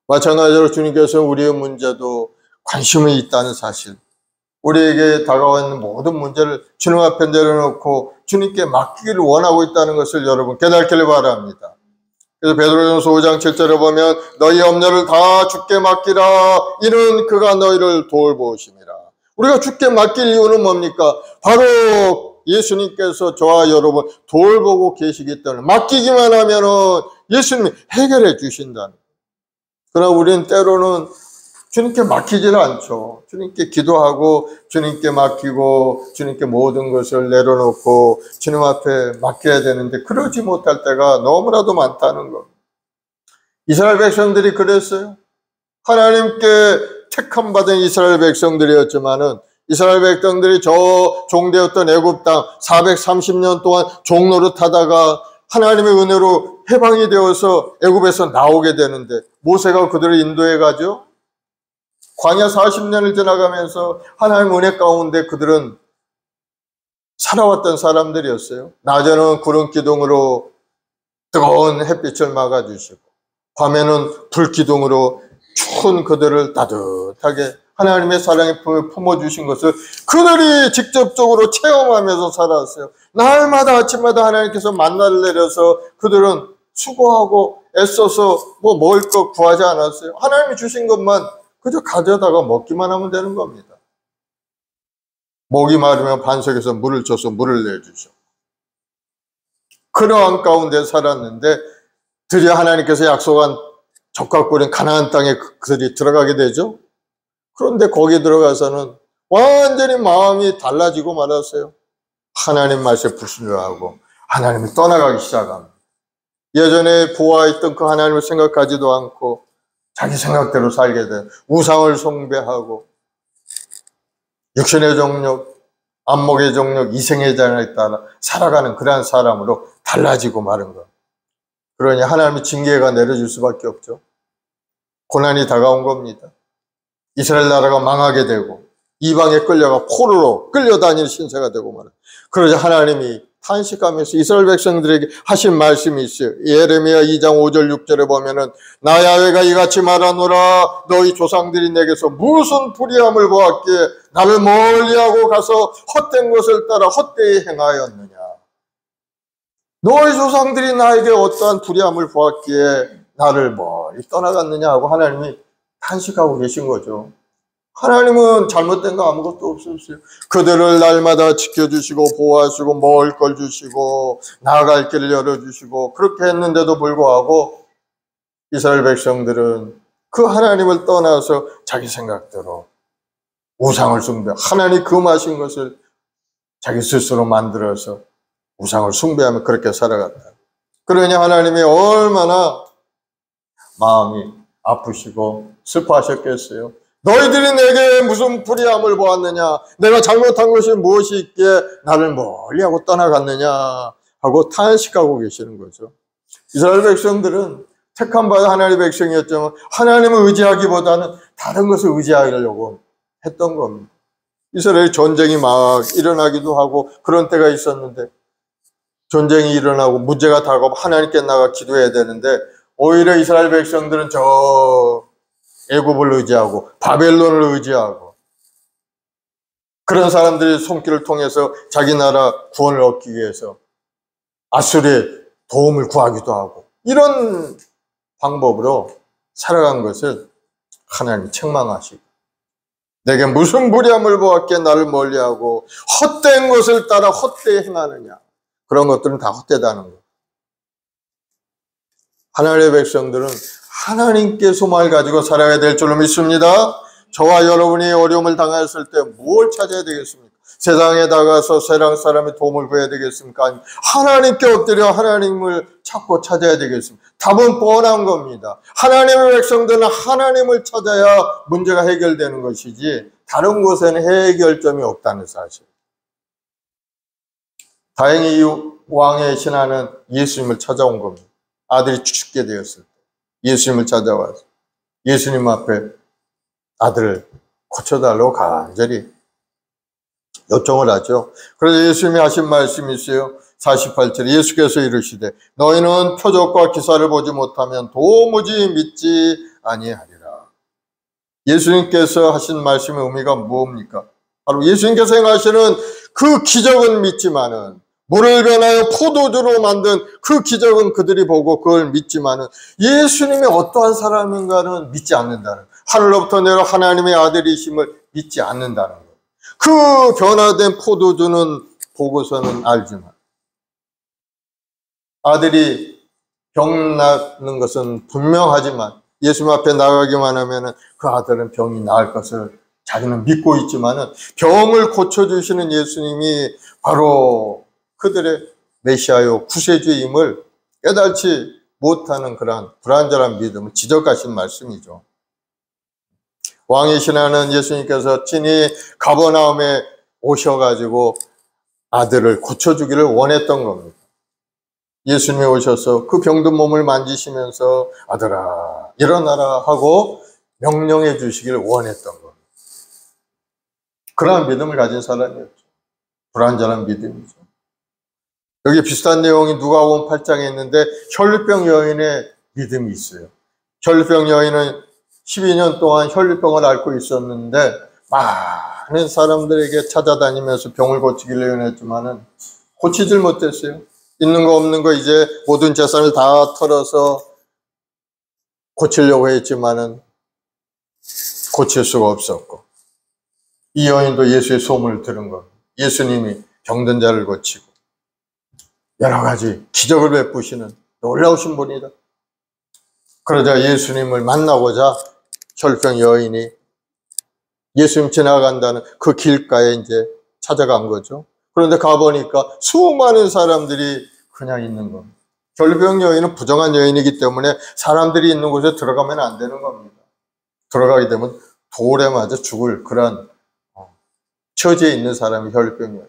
마찬가지로 주님께서 우리의 문제도 관심이 있다는 사실, 우리에게 다가오는 모든 문제를 주님 앞에 내려놓고 주님께 맡기기를 원하고 있다는 것을 여러분 깨닫기를 바랍니다. 그래서 베드로전서 5장 7절에 보면 너희 염려를 다 주께 맡기라 이는 그가 너희를 돌보심이라. 우리가 주께 맡길 이유는 뭡니까? 바로 예수님께서 저와 여러분 돌보고 계시기 때문에 맡기기만 하면은 예수님이 해결해 주신다는. 그러나 우리는 때로는 주님께 맡기질 않죠. 주님께 기도하고 주님께 맡기고 주님께 모든 것을 내려놓고 주님 앞에 맡겨야 되는데 그러지 못할 때가 너무나도 많다는 것. 이스라엘 백성들이 그랬어요. 하나님께 택함 받은 이스라엘 백성들이었지만은 이스라엘 백성들이 저 종되었던 애굽 땅 430년 동안 종노릇 하다가 하나님의 은혜로 해방이 되어서 애굽에서 나오게 되는데 모세가 그들을 인도해 가죠. 광야 40년을 지나가면서 하나님의 은혜 가운데 그들은 살아왔던 사람들이었어요. 낮에는 구름 기둥으로 뜨거운 햇빛을 막아주시고 밤에는 불 기둥으로 추운 그들을 따뜻하게 하나님의 사랑에 품어주신 것을 그들이 직접적으로 체험하면서 살았어요. 날마다 아침마다 하나님께서 만나를 내려서 그들은 수고하고 애써서 먹을 것 구하지 않았어요. 하나님이 주신 것만 그저 가져다가 먹기만 하면 되는 겁니다. 목이 마르면 반석에서 물을 줘서 물을 내주죠. 그러한 가운데 살았는데 드디어 하나님께서 약속한 적과 꿀인 가나안 땅에 그들이 들어가게 되죠. 그런데 거기 들어가서는 완전히 마음이 달라지고 말았어요. 하나님 말씀에 불신하고 하나님을 떠나가기 시작합니다. 예전에 보아했던 그 하나님을 생각하지도 않고 자기 생각대로 살게 돼 우상을 숭배하고 육신의 정욕, 안목의 정욕, 이생의 장에 따라 살아가는 그러한 사람으로 달라지고 마른 것. 그러니 하나님의 징계가 내려질 수밖에 없죠. 고난이 다가온 겁니다. 이스라엘 나라가 망하게 되고 이방에 끌려가 포로로 끌려다니는 신세가 되고 말이에요. 그러자 하나님이 탄식하면서 이스라엘 백성들에게 하신 말씀이 있어요. 예레미야 2장 5절 6절에 보면은 나 야훼가 이같이 말하노라 너희 조상들이 내게서 무슨 불의함을 보았기에 나를 멀리하고 가서 헛된 것을 따라 헛되이 행하였느냐. 너희 조상들이 나에게 어떠한 불의함을 보았기에 나를 멀리 떠나갔느냐 하고 하나님이 탄식하고 계신 거죠. 하나님은 잘못된 거 아무것도 없었어요. 그들을 날마다 지켜주시고 보호하시고 먹을 걸 주시고 나아갈 길을 열어주시고 그렇게 했는데도 불구하고 이스라엘 백성들은 그 하나님을 떠나서 자기 생각대로 우상을 숭배, 하나님이 금하신 것을 자기 스스로 만들어서 우상을 숭배하며 그렇게 살아갔다. 그러니 하나님이 얼마나 마음이 아프시고 슬퍼하셨겠어요. 너희들이 내게 무슨 불의함을 보았느냐, 내가 잘못한 것이 무엇이 있기에 나를 멀리하고 떠나갔느냐 하고 탄식하고 계시는 거죠. 이스라엘 백성들은 택함받은 하나님의 백성이었지만 하나님을 의지하기보다는 다른 것을 의지하려고 했던 겁니다. 이스라엘 전쟁이 막 일어나기도 하고 그런 때가 있었는데 전쟁이 일어나고 문제가 다가오면 하나님께 나가 기도해야 되는데 오히려 이스라엘 백성들은 저 애굽을 의지하고 바벨론을 의지하고 그런 사람들이 손길을 통해서 자기 나라 구원을 얻기 위해서 아수르의 도움을 구하기도 하고 이런 방법으로 살아간 것을 하나님이 책망하시고 내게 무슨 불의함을 보았기에 나를 멀리하고 헛된 것을 따라 헛되이 행하느냐. 그런 것들은 다 헛되다는 것. 하나님의 백성들은 하나님께 소망을 가지고 살아야 될 줄로 믿습니다. 저와 여러분이 어려움을 당했을 때 뭘 찾아야 되겠습니까? 세상에 나가서 세상 사람의 도움을 구해야 되겠습니까? 아니면 하나님께 엎드려 하나님을 찾고 찾아야 되겠습니까? 답은 뻔한 겁니다. 하나님의 백성들은 하나님을 찾아야 문제가 해결되는 것이지 다른 곳에는 해결점이 없다는 사실. 다행히 이 왕의 신하는 예수님을 찾아온 겁니다. 아들이 죽게 되었을 때 예수님을 찾아와서 예수님 앞에 아들을 고쳐달라고 간절히 요청을 하죠. 그래서 예수님이 하신 말씀이 있어요. 48절에 예수께서 이르시되 너희는 표적과 기사를 보지 못하면 도무지 믿지 아니하리라. 예수님께서 하신 말씀의 의미가 뭡니까? 바로 예수님께서 행하시는 그 기적은 믿지만은, 물을 변하여 포도주로 만든 그 기적은 그들이 보고 그걸 믿지만은 예수님이 어떠한 사람인가는 믿지 않는다는, 하늘로부터 내려 하나님의 아들이심을 믿지 않는다는 것. 그 변화된 포도주는 보고서는 알지만 아들이 병 낫는 것은 분명하지만 예수님 앞에 나가기만 하면 그 아들은 병이 나을 것을 자기는 믿고 있지만은 병을 고쳐주시는 예수님이 바로 그들의 메시아요 구세주임을 깨닫지 못하는 그러한 불완전한 믿음을 지적하신 말씀이죠. 왕의 신하는 예수님께서 친히 가버나움에 오셔가지고 아들을 고쳐주기를 원했던 겁니다. 예수님이 오셔서 그 병든 몸을 만지시면서 아들아 일어나라 하고 명령해 주시기를 원했던 겁니다. 그러한 믿음을 가진 사람이었죠. 불완전한 믿음이죠. 여기 비슷한 내용이 누가복음 8장에 있는데 혈루병 여인의 믿음이 있어요. 혈루병 여인은 12년 동안 혈루병을 앓고 있었는데 많은 사람들에게 찾아다니면서 병을 고치기를 원했지만은 고치질 못했어요. 있는 거 없는 거 이제 모든 재산을 다 털어서 고치려고 했지만은 고칠 수가 없었고, 이 여인도 예수의 소문을 들은 겁니다. 예수님이 병든 자를 고치고 여러 가지 기적을 베푸시는 놀라우신 분이다. 그러자 예수님을 만나고자 혈병 여인이 예수님 지나간다는 그 길가에 이제 찾아간 거죠. 그런데 가보니까 수많은 사람들이 그냥 있는 겁니다. 혈병 여인은 부정한 여인이기 때문에 사람들이 있는 곳에 들어가면 안 되는 겁니다. 들어가게 되면 돌에 맞아 죽을 그런 처지에 있는 사람이 혈병 여인.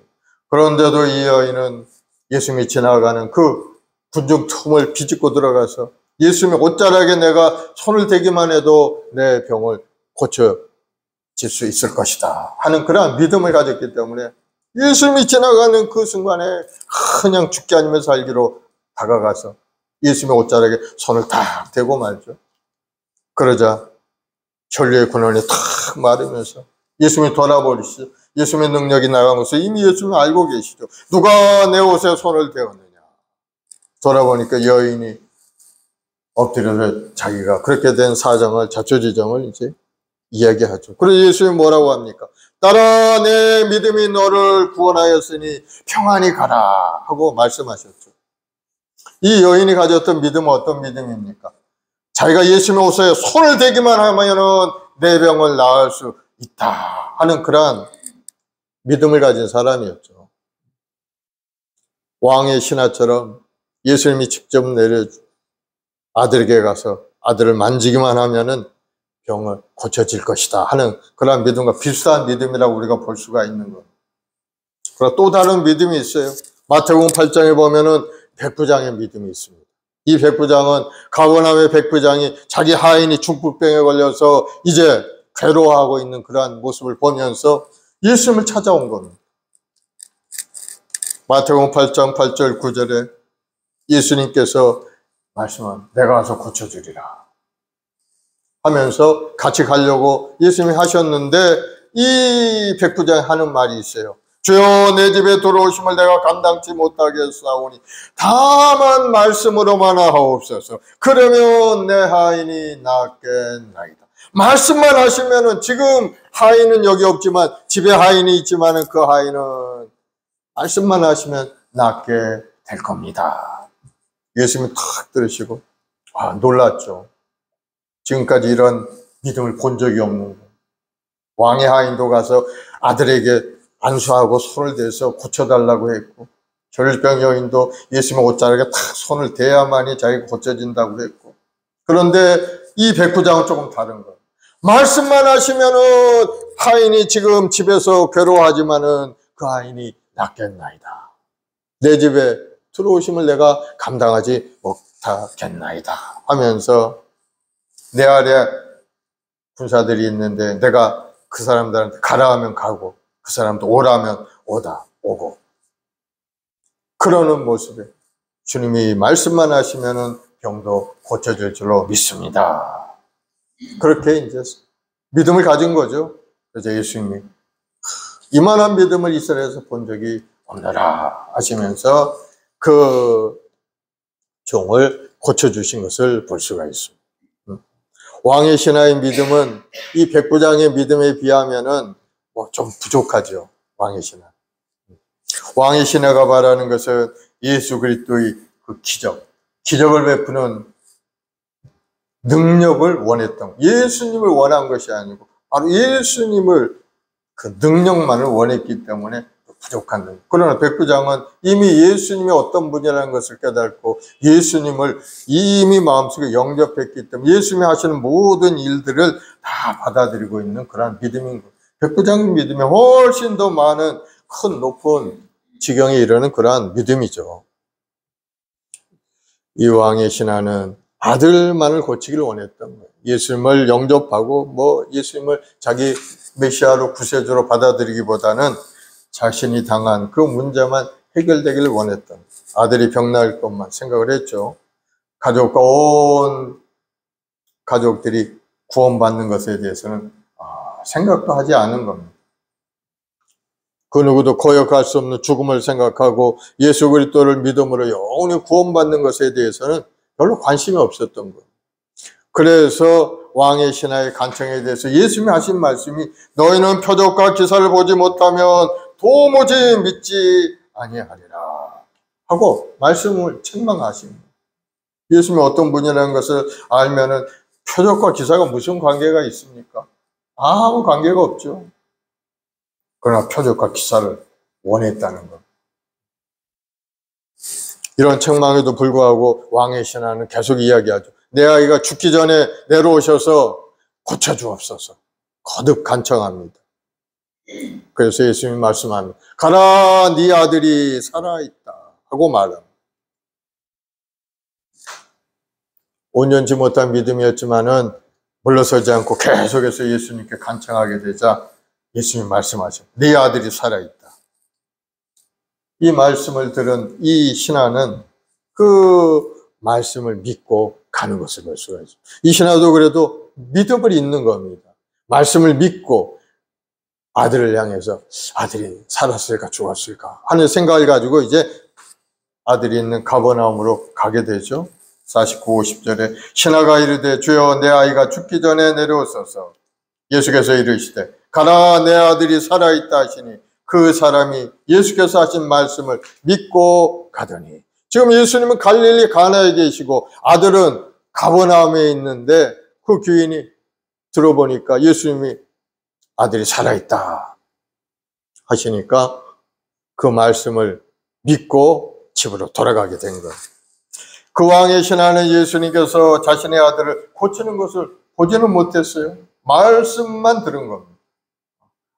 그런데도 이 여인은 예수님이 지나가는 그 군중 틈을 비집고 들어가서 예수님의 옷자락에 내가 손을 대기만 해도 내 병을 고쳐질 수 있을 것이다 하는 그러한 믿음을 가졌기 때문에 예수님이 지나가는 그 순간에 그냥 죽지 않으면 살기로 다가가서 예수님의 옷자락에 손을 탁 대고 말죠. 그러자 혈류의 근원이 탁 마르면서 예수님이 돌아버리시죠. 예수님의 능력이 나간 것을 이미 예수님이 알고 계시죠. 누가 내 옷에 손을 대었느냐. 돌아보니까 여인이 엎드려서 자기가 그렇게 된 사정을, 자초지정을 이제 이야기하죠. 그래서 예수님이 뭐라고 합니까? 따라 내 믿음이 너를 구원하였으니 평안히 가라 하고 말씀하셨죠. 이 여인이 가졌던 믿음은 어떤 믿음입니까? 자기가 예수님의 옷에 손을 대기만 하면은 내 병을 나을 수 있다 하는 그러한 믿음을 가진 사람이었죠. 왕의 신하처럼 예수님이 직접 내려 아들에게 가서 아들을 만지기만 하면은 병을 고쳐질 것이다 하는 그런 믿음과 비슷한 믿음이라고 우리가 볼 수가 있는 겁니다. 그리고 또 다른 믿음이 있어요. 마태복음 8장에 보면은 백부장의 믿음이 있습니다. 이 백부장은 가버나움의 백부장이 자기 하인이 중풍병에 걸려서 이제 괴로워하고 있는 그러한 모습을 보면서 예수님을 찾아온 겁니다. 마태복음 8장 8절 9절에 예수님께서 말씀한 내가 와서 고쳐주리라 하면서 같이 가려고 예수님이 하셨는데 이 백부장이 하는 말이 있어요. 주여 내 집에 들어오심을 내가 감당치 못하겠사오니 다만 말씀으로만 하옵소서. 그러면 내 하인이 낫겠나이다. 말씀만 하시면은, 지금 하인은 여기 없지만 집에 하인이 있지만은 그 하인은 말씀만 하시면 낫게 될 겁니다. 예수님이 탁 들으시고 놀랐죠. 지금까지 이런 믿음을 본 적이 없는 거. 왕의 하인도 가서 아들에게 안수하고 손을 대서 고쳐달라고 했고, 결병 여인도 예수님의 옷자락에 탁 손을 대야만이 자기가 고쳐진다고 했고, 그런데 이 백부장은 조금 다른 거예요. 말씀만 하시면은 하인이 지금 집에서 괴로워하지만은 그 하인이 낫겠나이다. 내 집에 들어오심을 내가 감당하지 못하겠나이다 하면서, 내 아래 군사들이 있는데 내가 그 사람들한테 가라 하면 가고 그 사람도 오라면 오다 오고, 그러는 모습에 주님이 말씀만 하시면은 병도 고쳐질 줄로 믿습니다. 그렇게 이제 믿음을 가진 거죠. 그래서 예수님이 이만한 믿음을 이스라엘에서 본 적이 없느라 하시면서 그 종을 고쳐주신 것을 볼 수가 있습니다. 왕의 신하의 믿음은 이 백부장의 믿음에 비하면은 좀 부족하죠. 왕의 신하. 왕의 신하가 말하는 것은 예수 그리스도의 그 기적을 베푸는 능력을 원했던, 예수님을 원한 것이 아니고 바로 예수님을 그 능력만을 원했기 때문에 부족한 능력. 그러나 백부장은 이미 예수님이 어떤 분이라는 것을 깨닫고 예수님을 이미 마음속에 영접했기 때문에 예수님이 하시는 모든 일들을 다 받아들이고 있는 그런 믿음인 거예요. 백부장의 믿음이 훨씬 더 많은 큰 높은 지경에 이르는 그러한 믿음이죠. 이 왕의 신하는 아들만을 고치기를 원했던 거예요. 예수님을 영접하고 예수님을 자기 메시아로 구세주로 받아들이기보다는 자신이 당한 그 문제만 해결되기를 원했던, 아들이 병 나을 것만 생각을 했죠. 가족과 온 가족들이 구원받는 것에 대해서는 생각도 하지 않은 겁니다. 그 누구도 거역할 수 없는 죽음을 생각하고 예수 그리스도를 믿음으로 영원히 구원받는 것에 대해서는 별로 관심이 없었던 거예요. 그래서 왕의 신하의 간청에 대해서 예수님이 하신 말씀이 너희는 표적과 기사를 보지 못하면 도무지 믿지 아니하리라 하고 말씀을 책망하십니다. 예수님이 어떤 분이라는 것을 알면은 표적과 기사가 무슨 관계가 있습니까? 아무 관계가 없죠. 그러나 표적과 기사를 원했다는 것. 이런 책망에도 불구하고 왕의 신하는 계속 이야기하죠. 내 아이가 죽기 전에 내려오셔서 고쳐주옵소서. 거듭 간청합니다. 그래서 예수님이 말씀합니다. 가라, 네 아들이 살아있다 하고 말합니다. 온전치 못한 믿음이었지만은 물러서지 않고 계속해서 예수님께 간청하게 되자 예수님이 말씀하셨습니다. 네 아들이 살아있다. 이 말씀을 들은 이 신하는 그 말씀을 믿고 가는 것을 볼 수가 있습니다. 이 신하도 그래도 믿음을 있는 겁니다. 말씀을 믿고 아들을 향해서 아들이 살았을까 죽었을까 하는 생각을 가지고 이제 아들이 있는 가버나움으로 가게 되죠. 49, 50절에 신하가 이르되 주여 내 아이가 죽기 전에 내려오소서. 예수께서 이르시되 가라, 내 아들이 살아있다 하시니 그 사람이 예수께서 하신 말씀을 믿고 가더니, 지금 예수님은 갈릴리 가나에 계시고 아들은 가버나움에 있는데 그 귀인이 들어보니까 예수님이 아들이 살아있다 하시니까 그 말씀을 믿고 집으로 돌아가게 된 거예요. 그 왕의 신하는 예수님께서 자신의 아들을 고치는 것을 보지는 못했어요. 말씀만 들은 겁니다.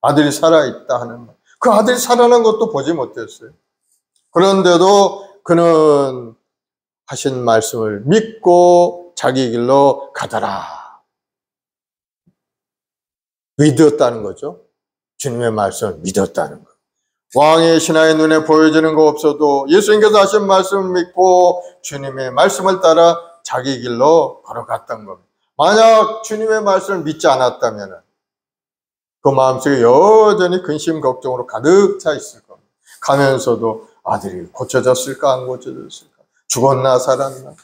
아들이 살아있다 하는 말. 그 아들이 살아난 것도 보지 못했어요. 그런데도 그는 하신 말씀을 믿고 자기 길로 가더라. 믿었다는 거죠. 주님의 말씀을 믿었다는 거. 왕의 신하의 눈에 보여지는 거 없어도 예수님께서 하신 말씀을 믿고 주님의 말씀을 따라 자기 길로 걸어갔던 겁니다. 만약 주님의 말씀을 믿지 않았다면 그 마음속에 여전히 근심 걱정으로 가득 차 있을 겁니다. 가면서도 아들이 고쳐졌을까 안 고쳐졌을까, 죽었나 살았나,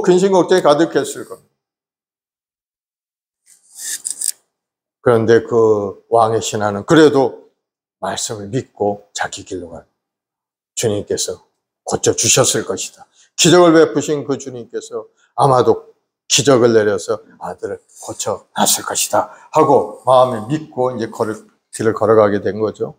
근심 걱정이 가득했을 겁니다. 그런데 그 왕의 신하는 그래도 말씀을 믿고 자기 길로 간 주님께서 고쳐주셨을 것이다. 기적을 베푸신 그 주님께서 아마도 기적을 내려서 아들을 고쳐 놨을 것이다 하고 마음에 믿고 이제 길을 걸어가게 된 거죠.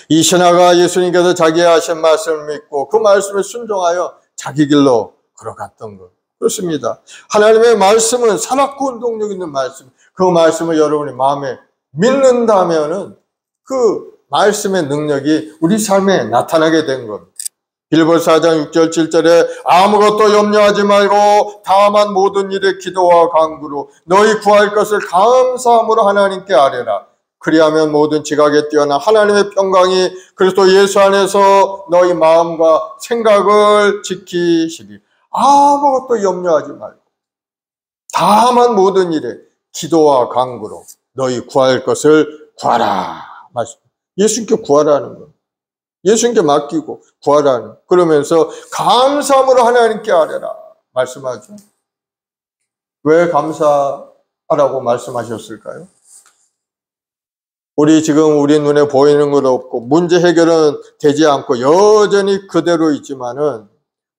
이 신하가 예수님께서 자기의 하신 말씀을 믿고 그 말씀에 순종하여 자기 길로 걸어갔던 것. 그렇습니다. 하나님의 말씀은 살았고 운동력 있는 말씀. 그 말씀을 여러분이 마음에 믿는다면은 그 말씀의 능력이 우리 삶에 나타나게 된 겁니다. 빌보서 4장 6절 7절에 아무것도 염려하지 말고 다만 모든 일에 기도와 간구로 너희 구할 것을 감사함으로 하나님께 아뢰라. 그리하면 모든 지각에 뛰어난 하나님의 평강이 그리스도 예수 안에서 너희 마음과 생각을 지키시리. 아무것도 염려하지 말고 다만 모든 일에 기도와 간구로 너희 구할 것을 구하라. 예수님께 구하라는 거. 예수님께 맡기고 구하라는. 그러면서 감사함으로 하나님께 아뢰라 말씀하죠. 왜 감사하라고 말씀하셨을까요? 우리 눈에 보이는 것 없고 문제 해결은 되지 않고 여전히 그대로 있지만은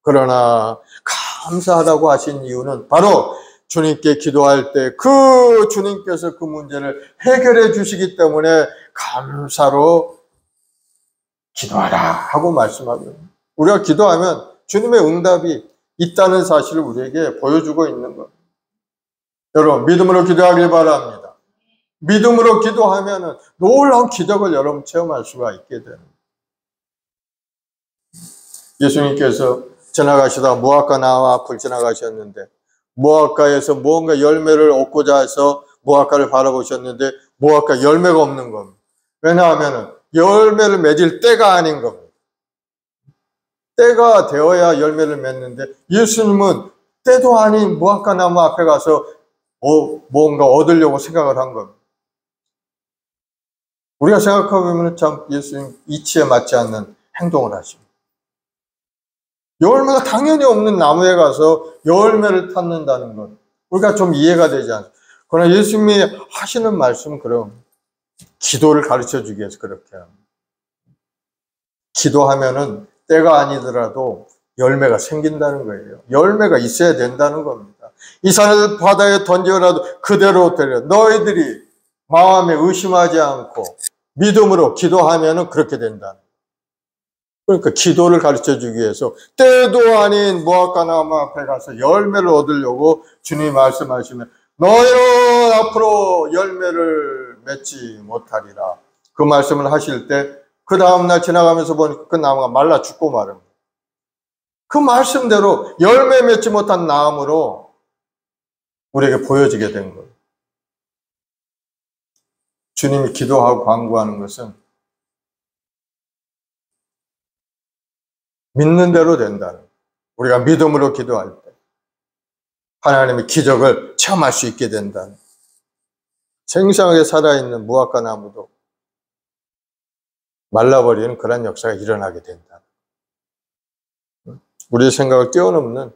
그러나 감사하라고 하신 이유는 바로 주님께 기도할 때 그 주님께서 그 문제를 해결해 주시기 때문에 감사로 기도하라 하고 말씀하거든요. 우리가 기도하면 주님의 응답이 있다는 사실을 우리에게 보여주고 있는 겁니다. 여러분 믿음으로 기도하길 바랍니다. 믿음으로 기도하면 놀라운 기적을 여러분 체험할 수가 있게 됩니다. 예수님께서 지나가시다 무화과 나무 앞을 지나가셨는데 무화과에서 무언가 열매를 얻고자 해서 무화과를 바라보셨는데 무화과 열매가 없는 겁니다. 왜냐하면 열매를 맺을 때가 아닌 겁니다. 때가 되어야 열매를 맺는데 예수님은 때도 아닌 무화과 나무 앞에 가서 뭔가 얻으려고 생각을 한 겁니다. 우리가 생각해보면 참 예수님 이치에 맞지 않는 행동을 하십니다. 열매가 당연히 없는 나무에 가서 열매를 탔는다는 것 우리가 좀 이해가 되지 않습니다. 그러나 예수님이 하시는 말씀은 그럼 기도를 가르쳐 주기 위해서 그렇게 합니다. 기도하면은 때가 아니더라도 열매가 생긴다는 거예요. 열매가 있어야 된다는 겁니다. 이 산을 바다에 던져라도 그대로 되려 너희들이 마음에 의심하지 않고 믿음으로 기도하면은 그렇게 된다. 그러니까 기도를 가르쳐 주기 위해서 때도 아닌 무화과 나무 앞에 가서 열매를 얻으려고 주님이 말씀하시면 너희는 앞으로 열매를 맺지 못하리라. 그 말씀을 하실 때 그 다음날 지나가면서 보니까 그 나무가 말라 죽고 말합니다. 그 말씀대로 열매 맺지 못한 나무로 우리에게 보여지게 된 거예요. 주님이 기도하고 간구하는 것은 믿는 대로 된다는 거예요. 우리가 믿음으로 기도할 때 하나님의 기적을 체험할 수 있게 된다는 거예요. 생생하게 살아있는 무화과 나무도 말라버리는 그런 역사가 일어나게 된다. 우리의 생각을 뛰어넘는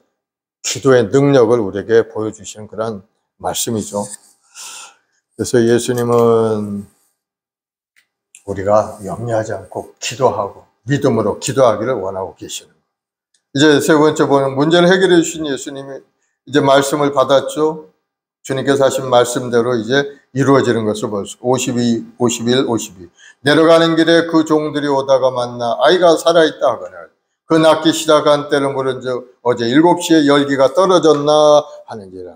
기도의 능력을 우리에게 보여주시는 그런 말씀이죠. 그래서 예수님은 우리가 염려하지 않고 기도하고 믿음으로 기도하기를 원하고 계시는 거예요. 이제 세 번째 보는 문제를 해결해 주신 예수님이 이제 말씀을 받았죠. 주님께서 하신 말씀대로 이제 이루어지는 것을 볼 수. 51, 52. 내려가는 길에 그 종들이 오다가 만나 아이가 살아있다 하거늘 그 낳기 시작한 때를 물은즉 어제 7시에 열기가 떨어졌나 하는지라.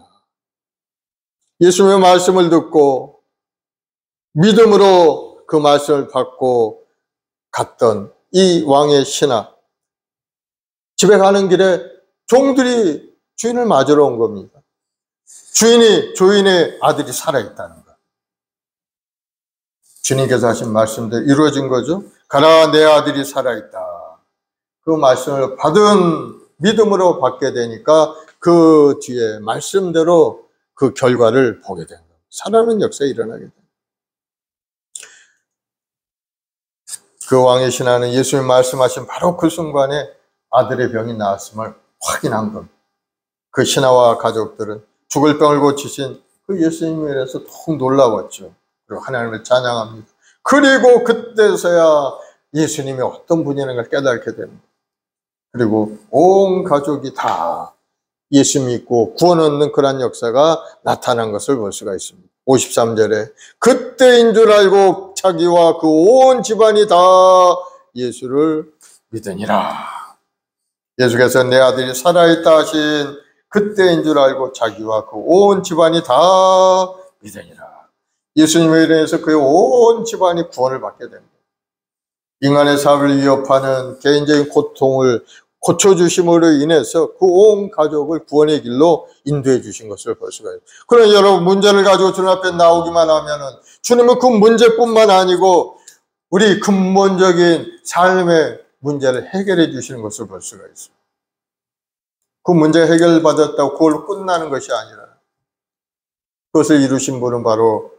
예수님의 말씀을 듣고 믿음으로 그 말씀을 받고 갔던 이 왕의 신하 집에 가는 길에 종들이 주인을 맞으러 온 겁니다. 주인의 아들이 살아있다는 것. 주님께서 하신 말씀대로 이루어진 거죠. 가라 내 아들이 살아있다. 그 말씀을 받은 믿음으로 받게 되니까 그 뒤에 말씀대로 그 결과를 보게 된 거예요. 살아나는 역사에 일어나게 됩니다. 그 왕의 신하는 예수님 말씀하신 바로 그 순간에 아들의 병이 나았음을 확인한 겁니다. 그 신하와 가족들은 죽을 병을 고치신 그 예수님에 대해서 더욱 놀라웠죠. 그리고 하나님을 찬양합니다. 그리고 그때서야 예수님이 어떤 분이라는 걸 깨닫게 됩니다. 그리고 온 가족이 다 예수 믿고 구원 얻는 그러한 역사가 나타난 것을 볼 수가 있습니다. 53절에 그때인 줄 알고 자기와 그 온 집안이 다 예수를 믿으니라. 예수께서 내 아들이 살아있다 하신 그때인 줄 알고 자기와 그 온 집안이 다 믿으니라. 예수님에 인해서 그의 온 집안이 구원을 받게 됩니다. 인간의 삶을 위협하는 개인적인 고통을 고쳐주심으로 인해서 그 온 가족을 구원의 길로 인도해 주신 것을 볼 수가 있어요. 그러나 여러분, 문제를 가지고 주님 앞에 나오기만 하면은 주님은 그 문제뿐만 아니고 우리 근본적인 삶의 문제를 해결해 주시는 것을 볼 수가 있어요. 그 문제 해결받았다고 그걸로 끝나는 것이 아니라 그것을 이루신 분은 바로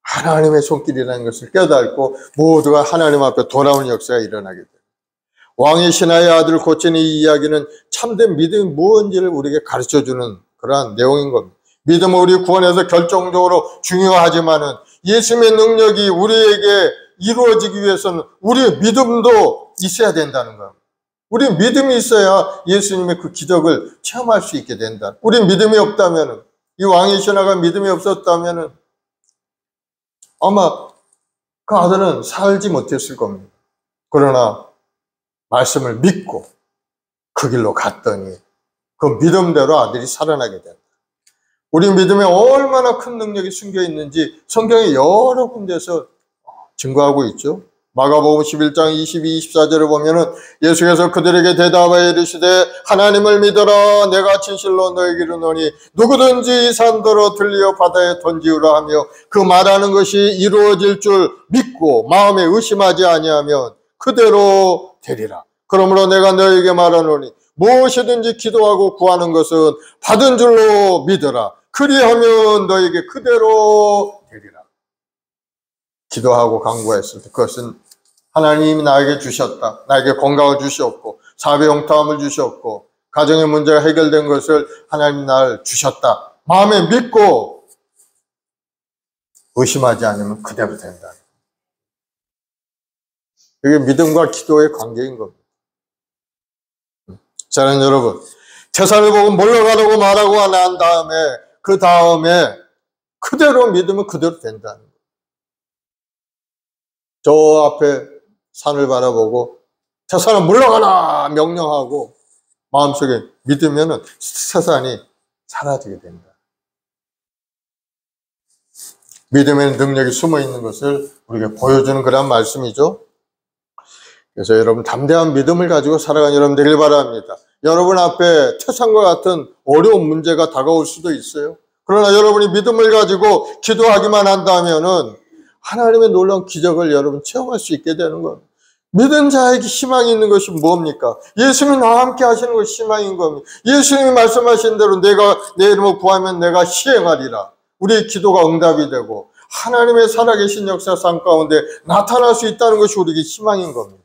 하나님의 손길이라는 것을 깨닫고 모두가 하나님 앞에 돌아오는 역사가 일어나게 돼요. 왕의 신하의 아들을 고치는 이 이야기는 참된 믿음이 무엇인지를 우리에게 가르쳐주는 그러한 내용인 겁니다. 믿음은 우리 구원에서 결정적으로 중요하지만은 예수님의 능력이 우리에게 이루어지기 위해서는 우리의 믿음도 있어야 된다는 겁니다. 우리 믿음이 있어야 예수님의 그 기적을 체험할 수 있게 된다. 우리 믿음이 없다면은, 이 왕의 신하가 믿음이 없었다면은 아마 그 아들은 살지 못했을 겁니다. 그러나 말씀을 믿고 그 길로 갔더니 그 믿음대로 아들이 살아나게 된다. 우리 믿음에 얼마나 큰 능력이 숨겨 있는지 성경의 여러 군데서 증거하고 있죠. 마가복음 11장 22, 24절을 보면은 예수께서 그들에게 대답하여 이르시되 하나님을 믿어라. 내가 진실로 너에게 이르노니 누구든지 이 산더러 들려 바다에 던지우라 하며 그 말하는 것이 이루어질 줄 믿고 마음에 의심하지 아니하면 그대로 되리라. 그러므로 내가 너에게 말하노니 무엇이든지 기도하고 구하는 것은 받은 줄로 믿어라. 그리하면 너에게 그대로 되리라. 기도하고 간구했을 때 그것은 하나님이 나에게 주셨다. 나에게 건강을 주셨고 사배 형통함을 주셨고 가정의 문제가 해결된 것을 하나님이 날 주셨다. 마음에 믿고 의심하지 않으면 그대로 된다. 이게 믿음과 기도의 관계인 겁니다. 사랑하는 여러분, 태산을 보고 물러가라고 말하고 난 다음에 그 다음에 그대로 믿으면 그대로 된다는 거예요. 저 앞에 산을 바라보고 태산아 물러가라 명령하고 마음속에 믿으면 태산이 사라지게 된다. 믿음에는 능력이 숨어 있는 것을 우리에게 보여주는 그런 말씀이죠. 그래서 여러분 담대한 믿음을 가지고 살아가는 여러분 되길 바랍니다. 여러분 앞에 태산과 같은 어려운 문제가 다가올 수도 있어요. 그러나 여러분이 믿음을 가지고 기도하기만 한다면은 하나님의 놀라운 기적을 여러분 체험할 수 있게 되는 겁니다. 믿은 자에게 희망이 있는 것이 뭡니까? 예수님이 나와 함께 하시는 것이 희망인 겁니다. 예수님이 말씀하신 대로 내가 내 이름을 구하면 내가 시행하리라. 우리의 기도가 응답이 되고 하나님의 살아계신 역사 삶 가운데 나타날 수 있다는 것이 우리에게 희망인 겁니다.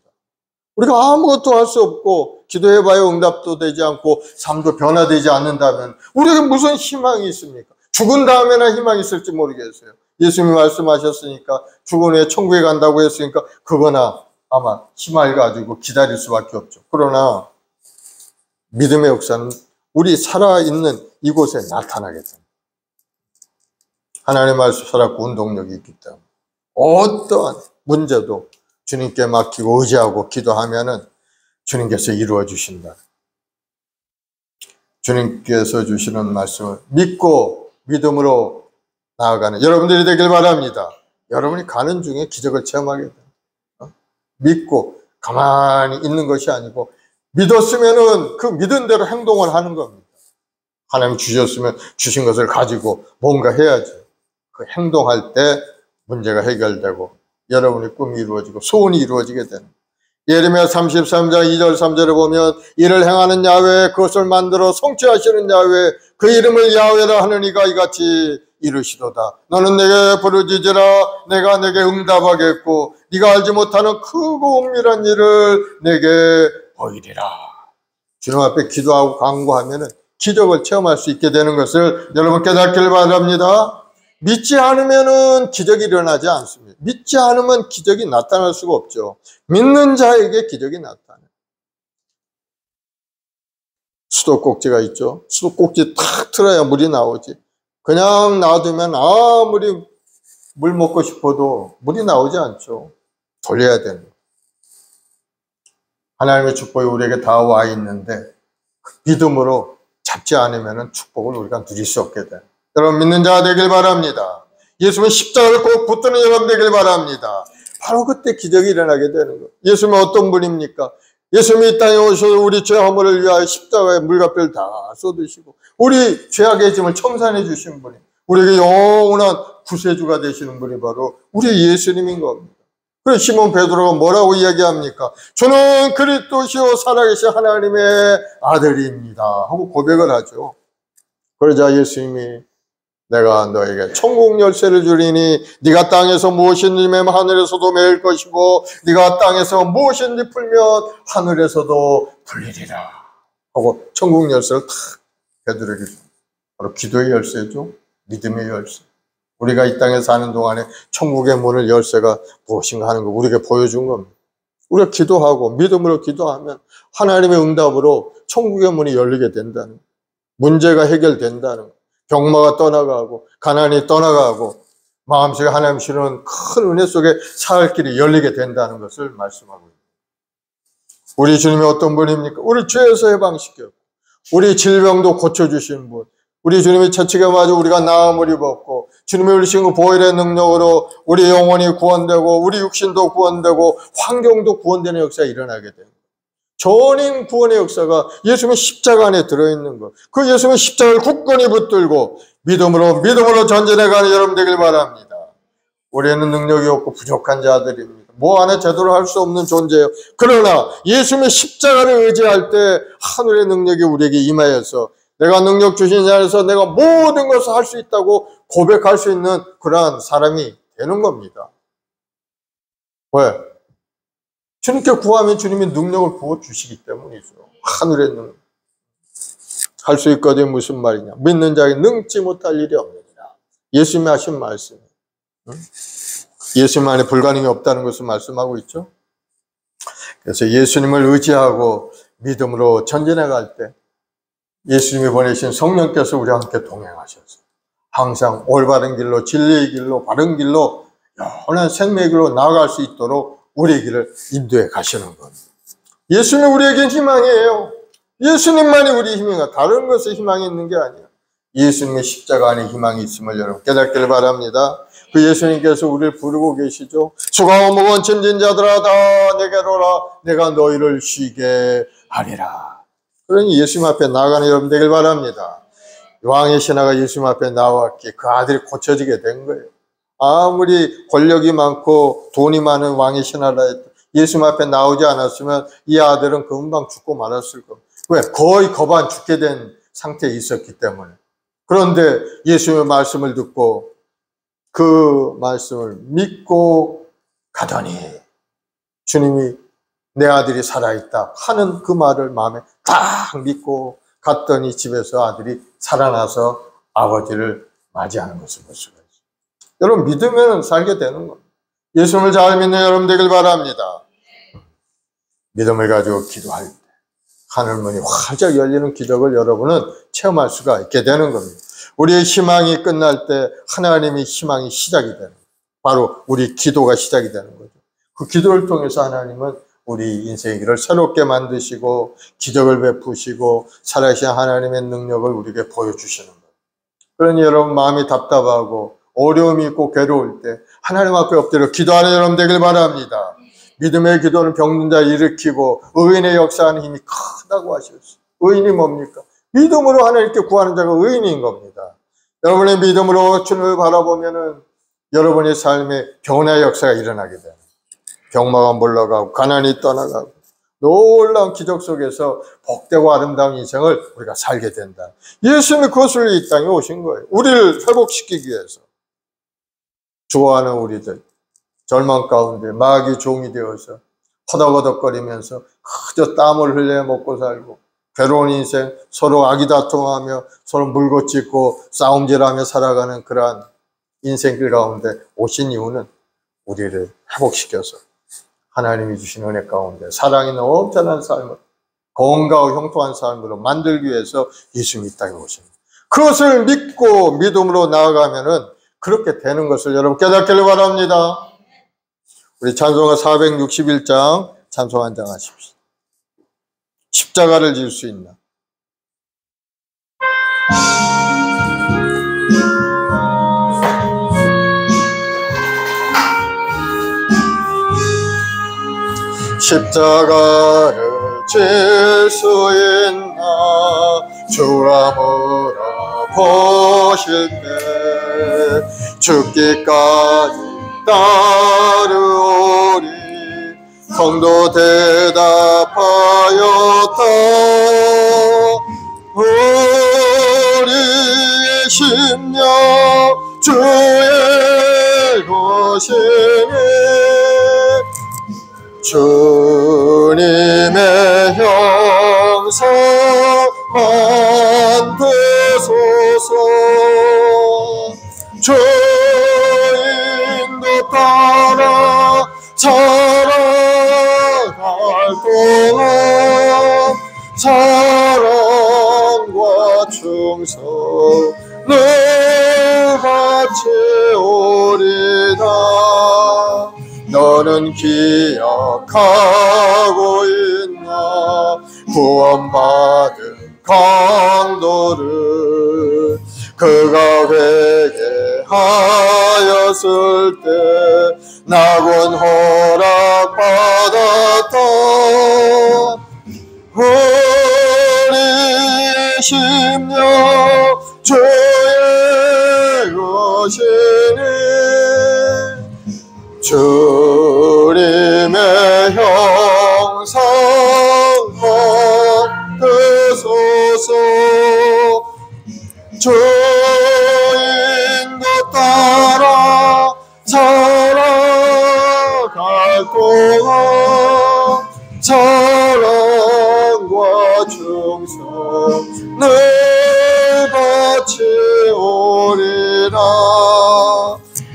우리가 아무것도 할 수 없고 기도해봐야 응답도 되지 않고 삶도 변화되지 않는다면 우리에게 무슨 희망이 있습니까? 죽은 다음에나 희망이 있을지 모르겠어요. 예수님이 말씀하셨으니까 죽은 후에 천국에 간다고 했으니까 그거나 아마 희망을 가지고 기다릴 수밖에 없죠. 그러나 믿음의 역사는 우리 살아있는 이곳에 나타나게 됩니다. 하나님의 말씀 살았고 운동력이 있기 때문에 어떠한 문제도 주님께 맡기고 의지하고 기도하면은 주님께서 이루어 주신다. 주님께서 주시는 말씀을 믿고 믿음으로 나아가는 여러분들이 되길 바랍니다. 여러분이 가는 중에 기적을 체험하게 됩니다. 믿고 가만히 있는 것이 아니고 믿었으면은 그 믿은 대로 행동을 하는 겁니다. 하나님 주셨으면 주신 것을 가지고 뭔가 해야지. 그 행동할 때 문제가 해결되고 여러분의 꿈이 이루어지고 소원이 이루어지게 되는 예레미야 33장 2절 3절에 보면 이를 행하는 야훼 그것을 만들어 성취하시는 야훼 그 이름을 야훼라 하는 이가 이같이 이르시도다. 너는 내게 부르짖으라 내가 내게 응답하겠고 네가 알지 못하는 크고 은밀한 일을 내게 보이리라. 주님 앞에 기도하고 간구하면 기적을 체험할 수 있게 되는 것을 여러분 깨닫기를 바랍니다. 믿지 않으면 기적이 일어나지 않습니다. 믿지 않으면 기적이 나타날 수가 없죠. 믿는 자에게 기적이 나타나요. 수도꼭지가 있죠. 수도꼭지 탁 틀어야 물이 나오지. 그냥 놔두면 아무리 물 먹고 싶어도 물이 나오지 않죠. 돌려야 되는 거예요. 하나님의 축복이 우리에게 다 와 있는데 믿음으로 잡지 않으면 축복을 우리가 누릴 수 없게 돼요. 여러분 믿는 자가 되길 바랍니다. 예수님의 십자가를 꼭 붙드는 여러분 되길 바랍니다. 바로 그때 기적이 일어나게 되는 거예요. 예수님은 어떤 분입니까? 예수님이 이 땅에 오셔서 우리 죄 허물을 위하여 십자가에 물과 뼈를 다 쏟으시고 우리 죄악의 짐을 청산해 주신 분이 우리에게 영원한 구세주가 되시는 분이 바로 우리 예수님인 겁니다. 그래서 시몬 베드로가 뭐라고 이야기합니까? 저는 그리스도시요 살아계신 하나님의 아들입니다 하고 고백을 하죠. 그러자 예수님이 내가 너에게 천국 열쇠를 주리니 네가 땅에서 무엇이든지 매면 하늘에서도 매일 것이고 네가 땅에서 무엇이든지 풀면 하늘에서도 풀리리라 하고 천국 열쇠를 탁 베드로에게 줍니다. 바로 기도의 열쇠죠. 믿음의 열쇠. 우리가 이 땅에 사는 동안에 천국의 문을 열쇠가 무엇인가 하는 거 우리에게 보여준 겁니다. 우리가 기도하고 믿음으로 기도하면 하나님의 응답으로 천국의 문이 열리게 된다는 거예요. 문제가 해결된다는 거예요. 병마가 떠나가고 가난이 떠나가고 마음속에 하나님 주시는 큰 은혜 속에 살 길이 열리게 된다는 것을 말씀하고 있습니다. 우리 주님이 어떤 분입니까? 우리 죄에서 해방시켰고 우리 질병도 고쳐주신 분, 우리 주님이 채찍에 맞아 우리가 나음을 입었고 주님의 흘리신 그 보혈의 능력으로 우리 영혼이 구원되고 우리 육신도 구원되고 환경도 구원되는 역사가 일어나게 됩니다. 전인 구원의 역사가 예수님의 십자가 안에 들어있는 것. 그 예수님의 십자가를 굳건히 붙들고 믿음으로 전진해가는 여러분 되길 바랍니다. 우리는 능력이 없고 부족한 자들입니다. 뭐 하나 제대로 할 수 없는 존재예요. 그러나 예수님의 십자가를 의지할 때 하늘의 능력이 우리에게 임하여서 내가 능력 주신 자에서 내가 모든 것을 할 수 있다고 고백할 수 있는 그러한 사람이 되는 겁니다. 왜? 주님께 구하면 주님이 능력을 부어주시기 때문이죠. 하늘의 능력. 할 수 있거든 무슨 말이냐. 믿는 자에게 능치 못할 일이 없느니라. 예수님이 하신 말씀. 예수님 안에 불가능이 없다는 것을 말씀하고 있죠. 그래서 예수님을 의지하고 믿음으로 전진해 갈 때 예수님이 보내신 성령께서 우리와 함께 동행하셔서 항상 올바른 길로 진리의 길로 바른 길로 영원한 생명의 길로 나아갈 수 있도록 우리의 길을 인도해 가시는 겁니다. 예수님이 우리에겐 희망이에요. 예수님만이 우리 힘이가 다른 것에 희망이 있는 게 아니에요. 예수님의 십자가 안에 희망이 있음을 여러분 깨닫기를 바랍니다. 그 예수님께서 우리를 부르고 계시죠. 수고하고 무거운 짐진 자들아 다 내게로 오라 내가 너희를 쉬게 하리라. 그러니 예수님 앞에 나아가는 여러분 되길 바랍니다. 왕의 신하가 예수님 앞에 나왔기에 그 아들이 고쳐지게 된 거예요. 아무리 권력이 많고 돈이 많은 왕의 신하라 해도 예수님 앞에 나오지 않았으면 이 아들은 금방 죽고 말았을 겁니다. 왜? 거의 거반 죽게 된 상태에 있었기 때문에. 그런데 예수님의 말씀을 듣고 그 말씀을 믿고 가더니 주님이 내 아들이 살아있다 하는 그 말을 마음에 딱 믿고 갔더니 집에서 아들이 살아나서 아버지를 맞이하는 것을 볼 수가 있어요. 여러분 믿으면 살게 되는 겁니다. 예수님을 잘 믿는 여러분 되길 바랍니다. 믿음을 가지고 기도할 때 하늘문이 활짝 열리는 기적을 여러분은 체험할 수가 있게 되는 겁니다. 우리의 희망이 끝날 때 하나님의 희망이 시작이 되는 거예요. 바로 우리 기도가 시작이 되는 거죠. 그 기도를 통해서 하나님은 우리 인생의 길을 새롭게 만드시고 기적을 베푸시고 살아계신 하나님의 능력을 우리에게 보여주시는 거예요. 그러니 여러분 마음이 답답하고 어려움이 있고 괴로울 때 하나님 앞에 엎드려 기도하는 여러분 되길 바랍니다. 믿음의 기도는 병든 자 일으키고 의인의 역사하는 힘이 크다고 하셨어요. 의인이 뭡니까? 믿음으로 하나님께 구하는 자가 의인인 겁니다. 여러분의 믿음으로 주님을 바라보면은 여러분의 삶에 변화의 역사가 일어나게 돼요. 병마가 물러가고 가난이 떠나가고 놀라운 기적 속에서 복되고 아름다운 인생을 우리가 살게 된다. 예수님이 그것을 이 땅에 오신 거예요. 우리를 회복시키기 위해서. 좋아하는 우리들 절망 가운데 마귀 종이 되어서 허덕허덕거리면서 그저 땀을 흘려 먹고 살고 괴로운 인생 서로 아기다툼하며 서로 물고 찢고 싸움질하며 살아가는 그러한 인생길 가운데 오신 이유는 우리를 회복시켜서 하나님이 주신 은혜 가운데 사랑이 넘쳐난 삶을 건강하고 형통한 삶으로 만들기 위해서 예수님이 이 땅에 오십니다. 그것을 믿고 믿음으로 나아가면은 그렇게 되는 것을 여러분 깨닫기를 바랍니다. 우리 찬송가 461장 찬송 한 장 하십시오. 십자가를 질 수 있나? 십자가를 질 수 있나 주가 물어보실 때 죽기까지 따르오리 성도 대답하였다 우리의 심령 주의 것이니 주님의 형상만 되소서 주인도 따라 살아갈 동안 사랑과 충성을 바치오리다 너는 기억하고 있나 구원받은 강도를 그가 회개하였을 때 낙원 허락받았다 우리의 심령 주의 것이니 주님의 형상만 되소서 주인도 따라 살아갈 동안 사랑과 충성을 바치오리라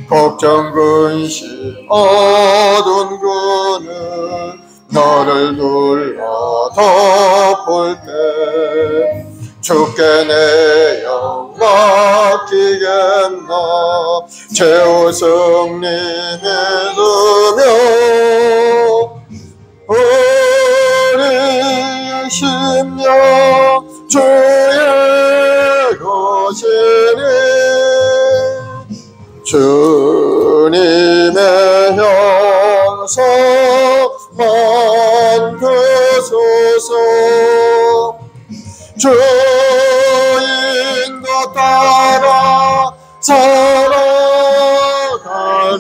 걱정 근심 어두운 그는 너를 눌러 덮을 때 주께 내 영 맡기겠나 최후 승리 믿으며 우리의 심령 주의 것이니 주님의 형상만 되소서 주인도 따라 살아갈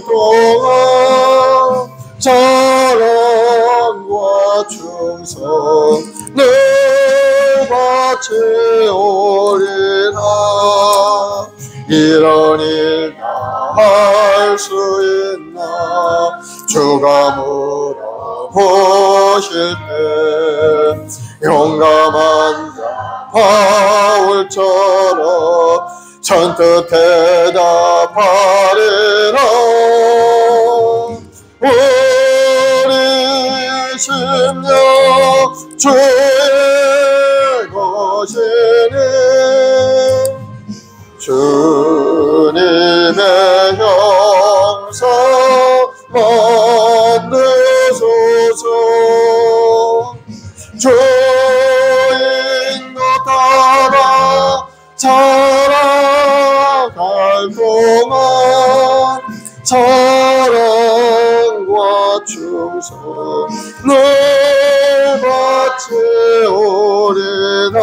동안 사랑과 충성을 바치오리라 이런 일 다 할 수 있나 주가 물어보실 때 용감한 자 바울처럼 선뜻 대답하리라 우리 심령 주의 것이니 주님의 형상만 되소서 주인도 따라 살아갈 동안 사랑과 충성을 바치오리라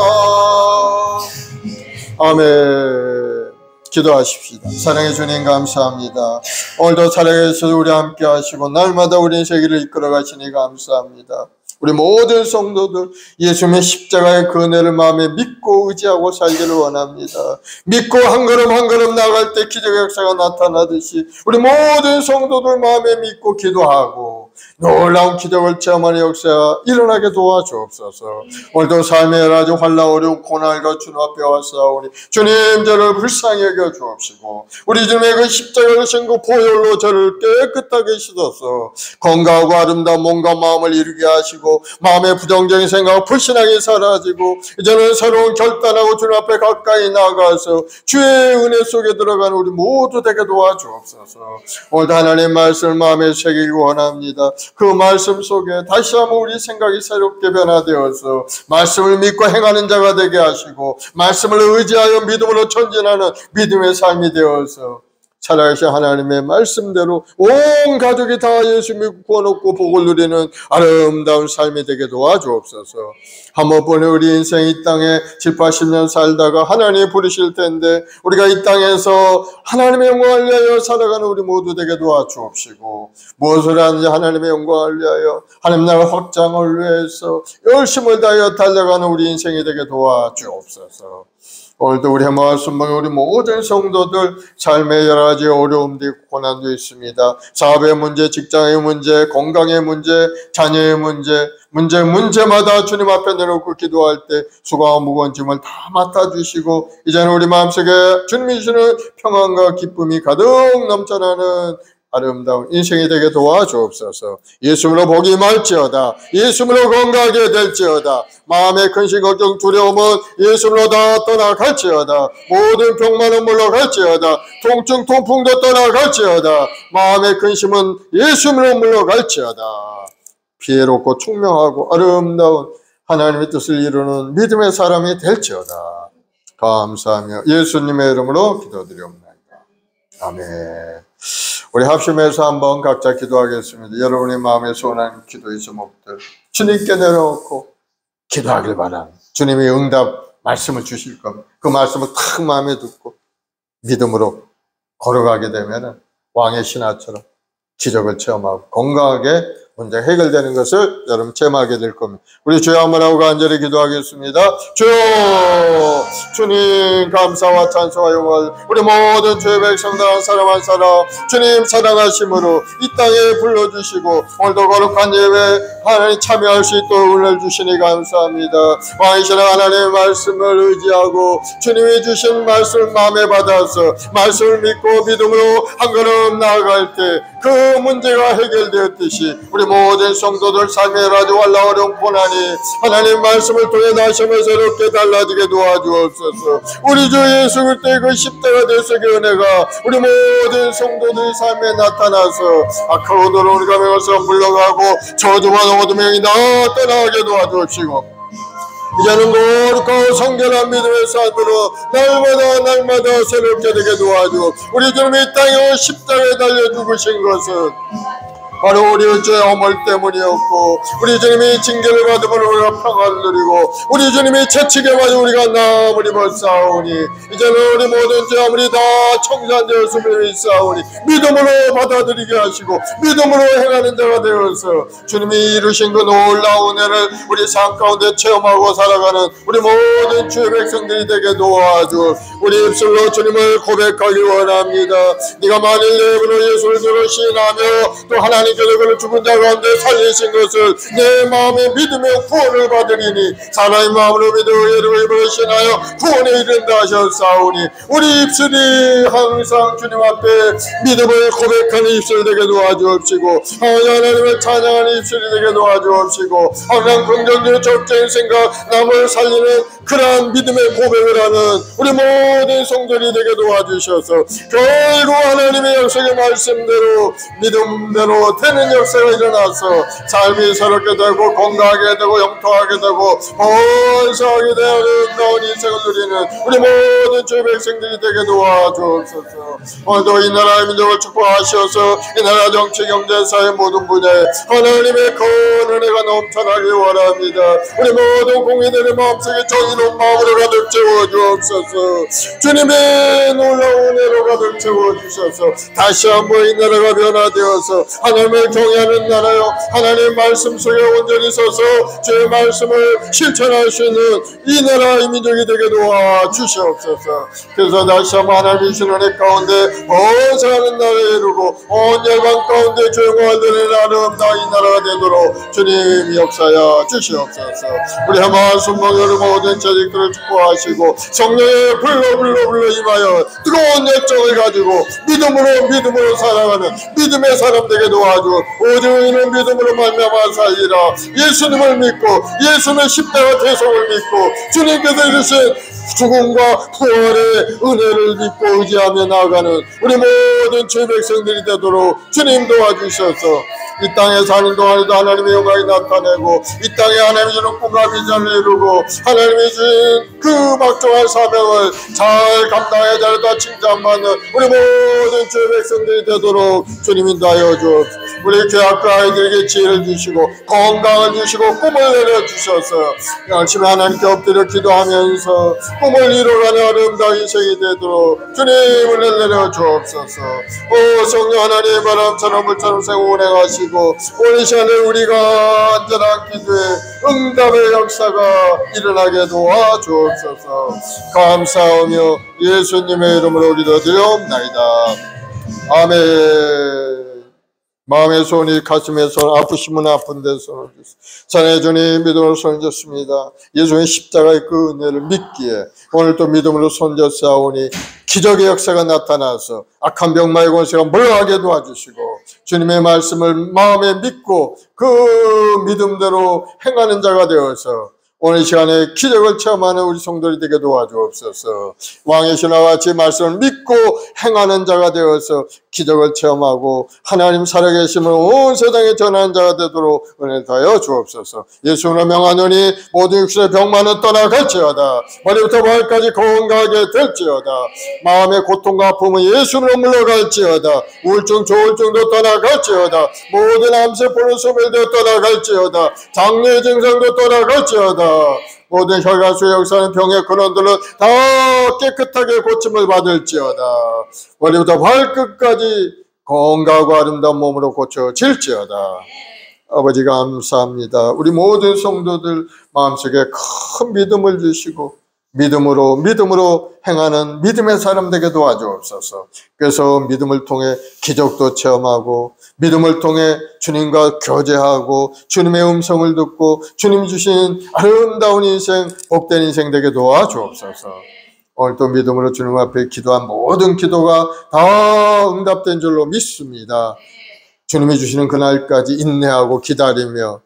아멘. 기도하십시다. 사랑의 주님 감사합니다. 오늘도 살아계셔서 우리 함께 하시고 날마다 우리 인생을 이끌어 가시니 감사합니다. 우리 모든 성도들 예수님의 십자가의 그 은혜를 마음에 믿고 의지하고 살기를 원합니다. 믿고 한 걸음 한 걸음 나갈 때 기적의 역사가 나타나듯이 우리 모든 성도들 마음에 믿고 기도하고 놀라운 기적을 체험하는 역사가 일어나게 도와주옵소서. 오늘도 삶의 여러 가지 환난 어려운 고난과 주님 앞에 왔사오니 주님 저를 불쌍히 여겨 주옵시고 우리 주님의 그 십자가를 신고 보혈로 저를 깨끗하게 씻어서 건강하고 아름다운 몸과 마음을 이루게 하시고 마음의 부정적인 생각 불신앙이 사라지고 이제는 새로운 결단하고 주님 앞에 가까이 나가서 주의 은혜 속에 들어가는 우리 모두 되게 도와주옵소서. 오늘도 하나님의 말씀을 마음에 새기기 원합니다. 그 말씀 속에 다시 한번 우리 생각이 새롭게 변화되어서 말씀을 믿고 행하는 자가 되게 하시고 말씀을 의지하여 믿음으로 전진하는 믿음의 삶이 되어서 살아계신 하나님의 말씀대로 온 가족이 다 예수 믿고 구원 얻고 복을 누리는 아름다운 삶이 되게 도와주옵소서. 한 번뿐인 우리 인생 이 땅에 7, 80년 살다가 하나님이 부르실 텐데 우리가 이 땅에서 하나님의 영광을 위하여 살아가는 우리 모두 되게 도와주옵시고 무엇을 하는지 하나님의 영광을 위하여 하나님 나라 확장을 위해서 열심을 다하여 달려가는 우리 인생이 되게 도와주옵소서. 오늘도 우리 해마와 순방의 우리 모든 성도들 삶의 여러 가지 어려움도 있고 고난도 있습니다. 사업의 문제, 직장의 문제, 건강의 문제, 자녀의 문제마다 주님 앞에 내놓고 기도할 때 수고와 무거운 짐을 다 맡아주시고 이제는 우리 마음속에 주님이 주시는 평안과 기쁨이 가득 넘쳐나는 아름다운 인생이 되게 도와주옵소서. 예수님으로 복이 말지어다. 예수님으로 건강하게 될지어다. 마음의 근심 걱정 두려움은 예수님으로 다 떠나갈지어다. 모든 병만은 물러갈지어다. 통증 통풍도 떠나갈지어다. 마음의 근심은 예수님으로 물러갈지어다. 피해롭고 총명하고 아름다운 하나님의 뜻을 이루는 믿음의 사람이 될지어다. 감사하며 예수님의 이름으로 기도드리옵나이다. 아멘. 우리 합심해서 한번 각자 기도하겠습니다. 여러분의 마음에 소원한 기도의 제목들 주님께 내려놓고 기도하길 바랍니다. 주님이 응답 말씀을 주실 겁니다. 그 말씀을 탁 마음에 듣고 믿음으로 걸어가게 되면 왕의 신하처럼 기적을 체험하고 건강하게 문제 해결되는 것을 여러분 체험하게 될 겁니다. 우리 주여 한번 하고 간절히 기도하겠습니다. 주여, 주님 감사와 찬송과 영광을 우리 모든 주의 백성들 한 사람 한 사람 주님 사랑하심으로 이 땅에 불러주시고 오늘도 거룩한 예배 하나님 참여할 수 있도록 은혜를 주시니 감사합니다. 왕이신 하나님의 말씀을 의지하고 주님이 주신 말씀을 마음에 받아서 말씀을 믿고 믿음으로 한 걸음 나아갈 때 그 문제가 해결되었듯이 우리 모든 성도들 삶의 여러 가지 환난 어려운 고난이 하나님 말씀을 통해 다시 한번 새롭게 달라지게 도와주옵소서. 우리 주 예수 그리스도의 그 십자가 대속의 은혜가 우리 모든 성도들의 삶에 나타나서 악하고 더러운 가면에서 물러가고 저주와 어둠의 영이 다 떠나게 도와주옵시고 이제는 거룩하고 성결한 믿음의 삶으로 날마다 새롭게 되게 도와주고 우리 주님이 이 땅에 십자가에 달려 죽으신 것은 바로 우리 죄의 허물 때문이었고 우리 주님이 징계를 받으면 우리가 평안을 누리고 우리 주님이 채찍에 맞아 우리가 나음을 입었사오니 이제는 우리 모든 죄 아무리 다 청산되었음을 믿사오니 믿음으로 받아들이게 하시고 믿음으로 행하는 자가 되어서 주님이 이루신 그 놀라운 은혜를 우리 삶 가운데 체험하고 살아가는 우리 모든 주의 백성들이 되게 도와주 우리 입술로 주님을 고백하기 원합니다. 네가 만일 내 입으로 예수를 주로 시인하며 또 하나님 그를 죽은 자 가운데 살리신 것을 내 마음에 믿으며 구원을 받으리니 사나의 마음으로 믿어 예를 입으시나요 구원에 이른다 하셨사오니 우리 입술이 항상 주님 앞에 믿음을 고백하는 입술 되게 도와주옵시고 하나님을 찬양하는 입술이 되게 도와주옵시고 항상 긍정적인 적극적인 생각 남을 살리는 그러한 믿음의 고백을 하는 우리 모든 성도들이 되게 도와주셔서 결국 하나님의 약속의 말씀대로 믿음대로 되는 역사가 일어나서 삶이 새롭게 되고 건강하게 되고 영통하게 되고 번성하게 되는 나온 인생을 누리는 우리 모든 주의 백성들이 되게 도와주옵소서. 오늘도 이 나라의 민족을 축복하셔서 이 나라 정치 경제 사회 모든 분야에 하나님의 큰 은혜가 넘쳐나길 원합니다. 우리 모든 국민들의 마음속에 정의로운 마음으로 가득 채워주옵소서. 주님의 놀라운 은혜로 가득 채워주셔서 다시 한번 이 나라가 변화되어서 하나님의 하나님을 경외하는 나라요 하나님 말씀 속에 온전히 서서 주의 말씀을 실천할 수 있는 이 나라 이 민족이 되게 도와 주시옵소서. 그래서 다시 한번 하나님의 주신 은혜 가운데 번성하는 나라에 이루고 온 열방 가운데 조용할 되는 아름다운 이 나라가 되도록 주님 역사하여 주시옵소서. 우리 한번 순방으로 모든 자식들을 축복하시고 성령의 불러 임하여 뜨거운 열정을 가지고 믿음으로 살아가는 믿음의 사람 되게 도와주고 오직 이는 믿음으로 말미암아 살리라. 예수님을 믿고 예수님의 십자가 대속을 믿고 주님께서 주신 죽음과 부활의 은혜를 믿고 의지하며 나아가는 우리 모든 주의 백성들이 되도록 주님 도와주셔서 이 땅에 사는 동안에도 하나님의 영광이 나타내고 이 땅에 하나님이 주는 꿈과 비전을 이루고 하나님이 주신 그 막중한 사명을 잘 감당해야 되다 칭찬받는 우리 모든 주의 백성들이 되도록 주님 인도하여 주옵소서. 우리 교학교 아이들에게 지혜를 주시고 건강을 주시고 꿈을 내려주셔서 열심히 하나님께 엎드려 기도하면서 꿈을 이루어가는 아름다운 인생이 되도록 주님을 내려 주옵소서. 오 성령 하나님의 바람처럼 물처럼 생고 운행하시고 오늘 시간에 우리가 안전한 기도에 응답의 역사가 일어나게 도와주옵소서. 감사하며 예수님의 이름으로 기도드리옵나이다. 아멘. 마음의 손이 가슴의 손 아프시면 아픈 데 손을 주시오. 자네 주님 믿음으로 손졌습니다. 예수의 십자가의 그 은혜를 믿기에 오늘도 믿음으로 손졌사오니 기적의 역사가 나타나서 악한 병마의 권세가 물러가게 도와주시고 주님의 말씀을 마음에 믿고 그 믿음대로 행하는 자가 되어서 오늘 시간에 기적을 체험하는 우리 성도들이 되게 도와주옵소서. 왕의 신하와 같이 말씀을 믿고 행하는 자가 되어서 기적을 체험하고 하나님 살아계심을 온 세상에 전하는 자가 되도록 은혜 다하여 주옵소서. 예수로 명하노니 모든 육신의 병만은 떠나갈지어다. 머리부터 발까지 건강하게 될지어다. 마음의 고통과 아픔은 예수로 물러갈지어다. 우울증 조울증도 떠나갈지어다. 모든 암세포는 소멸되어 떠나갈지어다. 장래 증상도 떠나갈지어다. 모든 혈관수의 역사는 병의 근원들은 다 깨끗하게 고침을 받을지어다. 머리부터 발끝까지 건강하고 아름다운 몸으로 고쳐질지어다. 아버지 감사합니다. 우리 모든 성도들 마음속에 큰 믿음을 주시고 믿음으로 행하는 믿음의 사람 되게 도와주옵소서. 그래서 믿음을 통해 기적도 체험하고 믿음을 통해 주님과 교제하고 주님의 음성을 듣고 주님 주신 아름다운 인생, 복된 인생 되게 도와주옵소서. 오늘도 믿음으로 주님 앞에 기도한 모든 기도가 다 응답된 줄로 믿습니다. 주님이 주시는 그날까지 인내하고 기다리며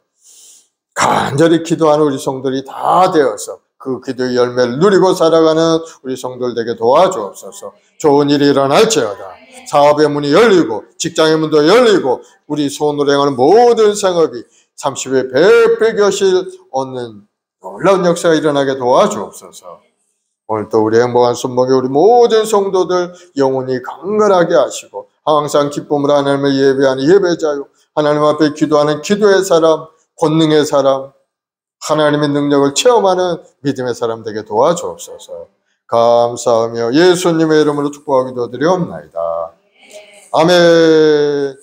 간절히 기도하는 우리 성도들이 다 되어서 그 기도의 열매를 누리고 살아가는 우리 성도들 되게 도와주옵소서. 좋은 일이 일어날지어다. 사업의 문이 열리고 직장의 문도 열리고 우리 손으로 행하는 모든 생업이 30의 배필 교실 얻는 놀라운 역사가 일어나게 도와주옵소서. 오늘도 우리 행복한 순복에 우리 모든 성도들 영혼이 강건하게 하시고 항상 기쁨으로 하나님을 예배하는 예배자요 하나님 앞에 기도하는 기도의 사람, 권능의 사람, 하나님의 능력을 체험하는 믿음의 사람 되게 도와주옵소서. 감사하며 예수님의 이름으로 축복하기도 드리옵나이다. 아멘.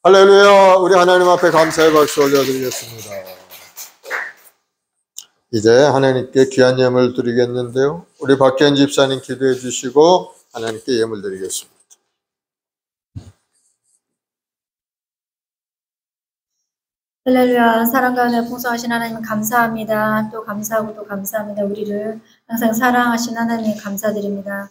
할렐루야. 우리 하나님 앞에 감사의 박수 올려드리겠습니다. 이제 하나님께 귀한 예물 드리겠는데요. 우리 박현 집사님 기도해 주시고 하나님께 예물 드리겠습니다. 할렐루야. 사랑과 은혜 풍성하신 하나님 감사합니다. 또 감사하고 또 감사합니다. 우리를 항상 사랑하신 하나님 감사드립니다.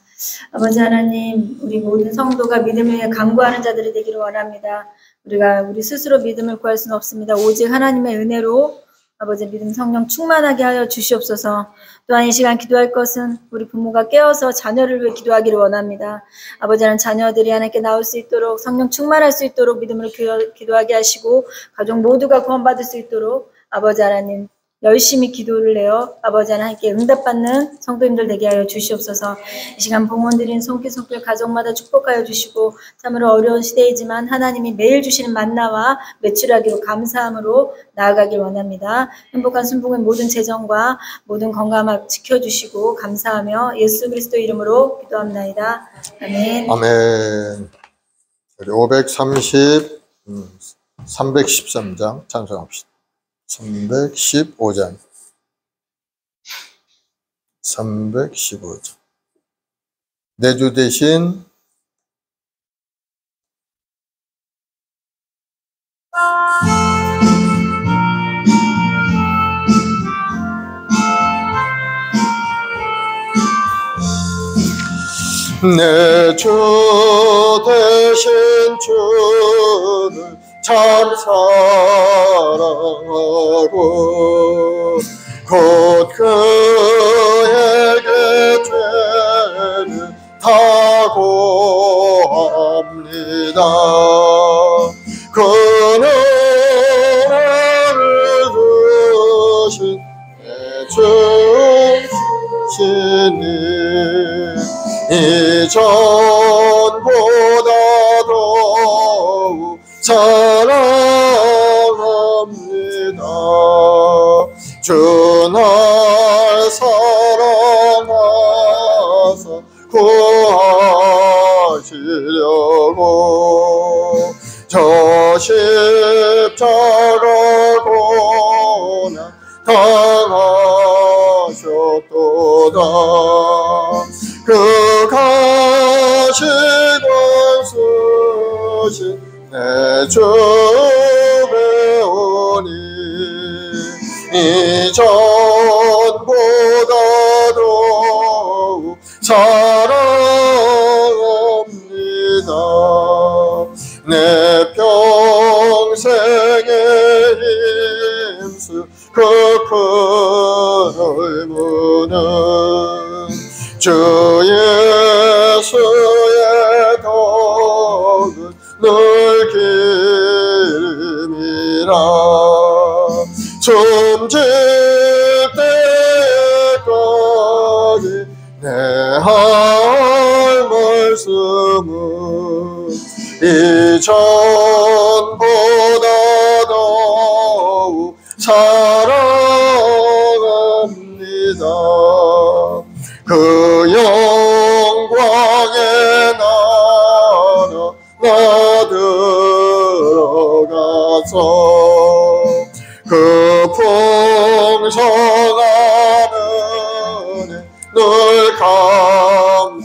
아버지 하나님, 우리 모든 성도가 믿음을 위해 간구하는 자들이 되기를 원합니다. 우리가 우리 스스로 믿음을 구할 수는 없습니다. 오직 하나님의 은혜로 아버지 믿음 성령 충만하게 하여 주시옵소서. 또한 이 시간 기도할 것은 우리 부모가 깨어서 자녀를 위해 기도하기를 원합니다. 아버지는 자녀들이 하나님께 나올 수 있도록 성령 충만할 수 있도록 믿음으로 기도하게 하시고 가족 모두가 구원받을 수 있도록 아버지 하나님 열심히 기도를 내어 아버지 하나님께 응답받는 성도님들 되게 하여 주시옵소서. 이 시간 봉헌드린 손길 가족마다 축복하여 주시고 참으로 어려운 시대이지만 하나님이 매일 주시는 만나와 매출하기로 감사함으로 나아가길 원합니다. 행복한 순복의 모든 재정과 모든 건강을 지켜주시고 감사하며 예수 그리스도 이름으로 기도합나이다. 아멘. 아멘. 530 313장 찬송합시다. 315장 315장 내주 대신 내 주 대신 주를 참 사랑하고 곧 그에게 죄를 다고합니다. 그는 나를 주신 내 주시니 이전보다 더욱 사랑합니다. 주 날 사랑하사 구하시려고 저 십자가 고난 당하셨도다. 그 가시관 쓰신 내 주 배우니 이전보다 더욱 사랑합니다. 내 평생에 힘쓰 그 큰 의무는 주 예수의 덕을 늘 기름이라. 숨질 때까지 내 할 말씀은 이전보다 더욱 사랑합니다. 그 영광의 나라 나 들어가서 그 풍성한 은혜 늘 감사하리.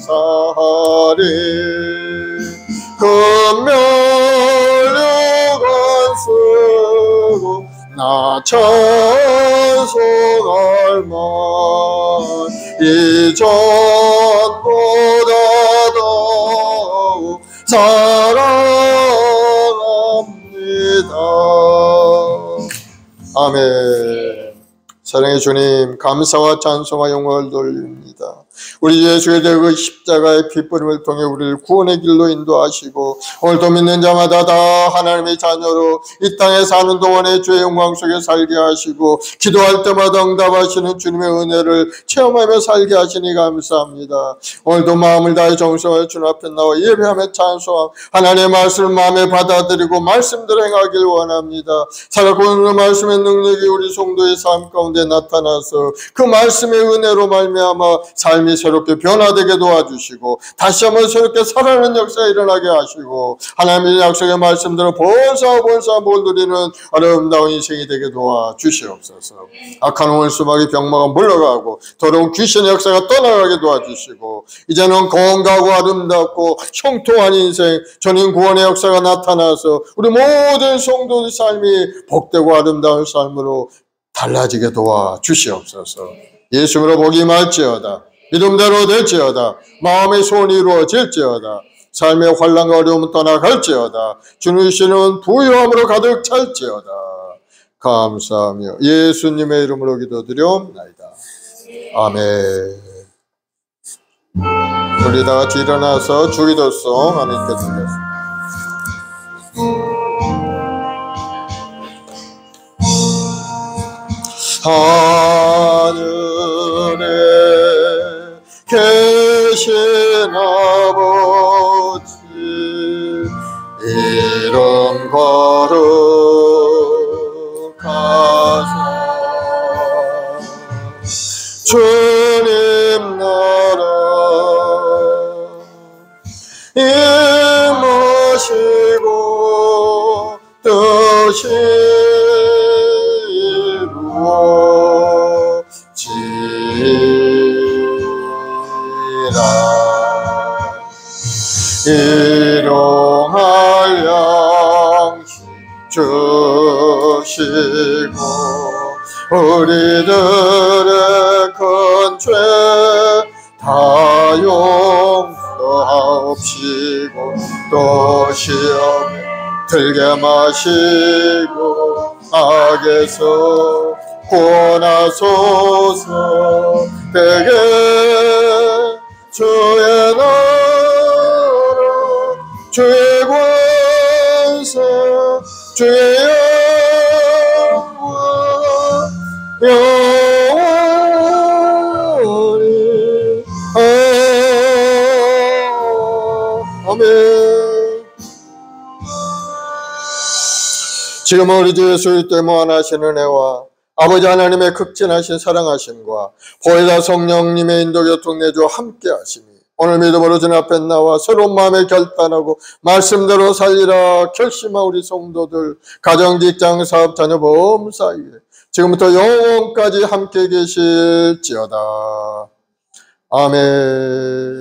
금면류관 쓰고 나 찬송할 만 이전보다 더욱 사랑합니다. 아멘. 사랑의 주님, 감사와 찬송과 영광을 돌립니다. 우리 예수의 그 십자가의 핏부림을 통해 우리를 구원의 길로 인도하시고 오늘도 믿는 자마다 다 하나님의 자녀로 이 땅에 사는 동안에 주의 영광 속에 살게 하시고 기도할 때마다 응답하시는 주님의 은혜를 체험하며 살게 하시니 감사합니다. 오늘도 마음을 다해 정성을 주님 앞에 나와 예배하며 찬송하며 하나님의 말씀을 마음에 받아들이고 말씀대로 행하길 원합니다. 살아있고 그 말씀의 능력이 우리 성도의 삶 가운데 나타나서 그 말씀의 은혜로 말미암아 삶이 새롭게 변화되게 도와주시고 다시 한번 새롭게 살아나는 역사가 일어나게 하시고 하나님의 약속의 말씀대로 본사 몰두리는 아름다운 인생이 되게 도와주시옵소서. 악한 원수마귀 병마가 물러가고 더러운 귀신의 역사가 떠나가게 도와주시고 이제는 건강하고 아름답고 형통한 인생 전인 구원의 역사가 나타나서 우리 모든 성도의 삶이 복되고 아름다운 삶으로 달라지게 도와주시옵소서. 예수님으로 복이 임할지어다. 믿음대로 될지어다. 마음의 소원이 이루어질지어다. 삶의 환난과 어려움은 떠나갈지어다. 주님이시는 부유함으로 가득 찰지어다. 감사하며 예수님의 이름으로 기도드리옵나이다. 아멘. 우리 다 같이 일어나서 주기도송 하나님께 드리겠습니다. 하늘에 계신 아버지 이름 거룩하사 주님 나라 임하시고 것이 이루어지라. 일용할 양식 주시고 우리들의 큰 죄 다 용서하옵시고 또 시험에 들게 마시고 악에서 구원하소서. 되게 주의 나라 주의 권세 주의 영원히 아멘. 지금 우리 주 예수 그리스도의 무한하신 은혜와 아버지 하나님의 극진하신 사랑하심과 보혜사 성령님의 인도 교통 내주 함께 하심이 오늘 믿음으로 주님 앞에 나와 새로운 마음에 결단하고 말씀대로 살리라 결심한 우리 성도들 가정, 직장, 사업, 자녀, 보험 사이에 지금부터 영원까지 함께 계실지어다. 아멘.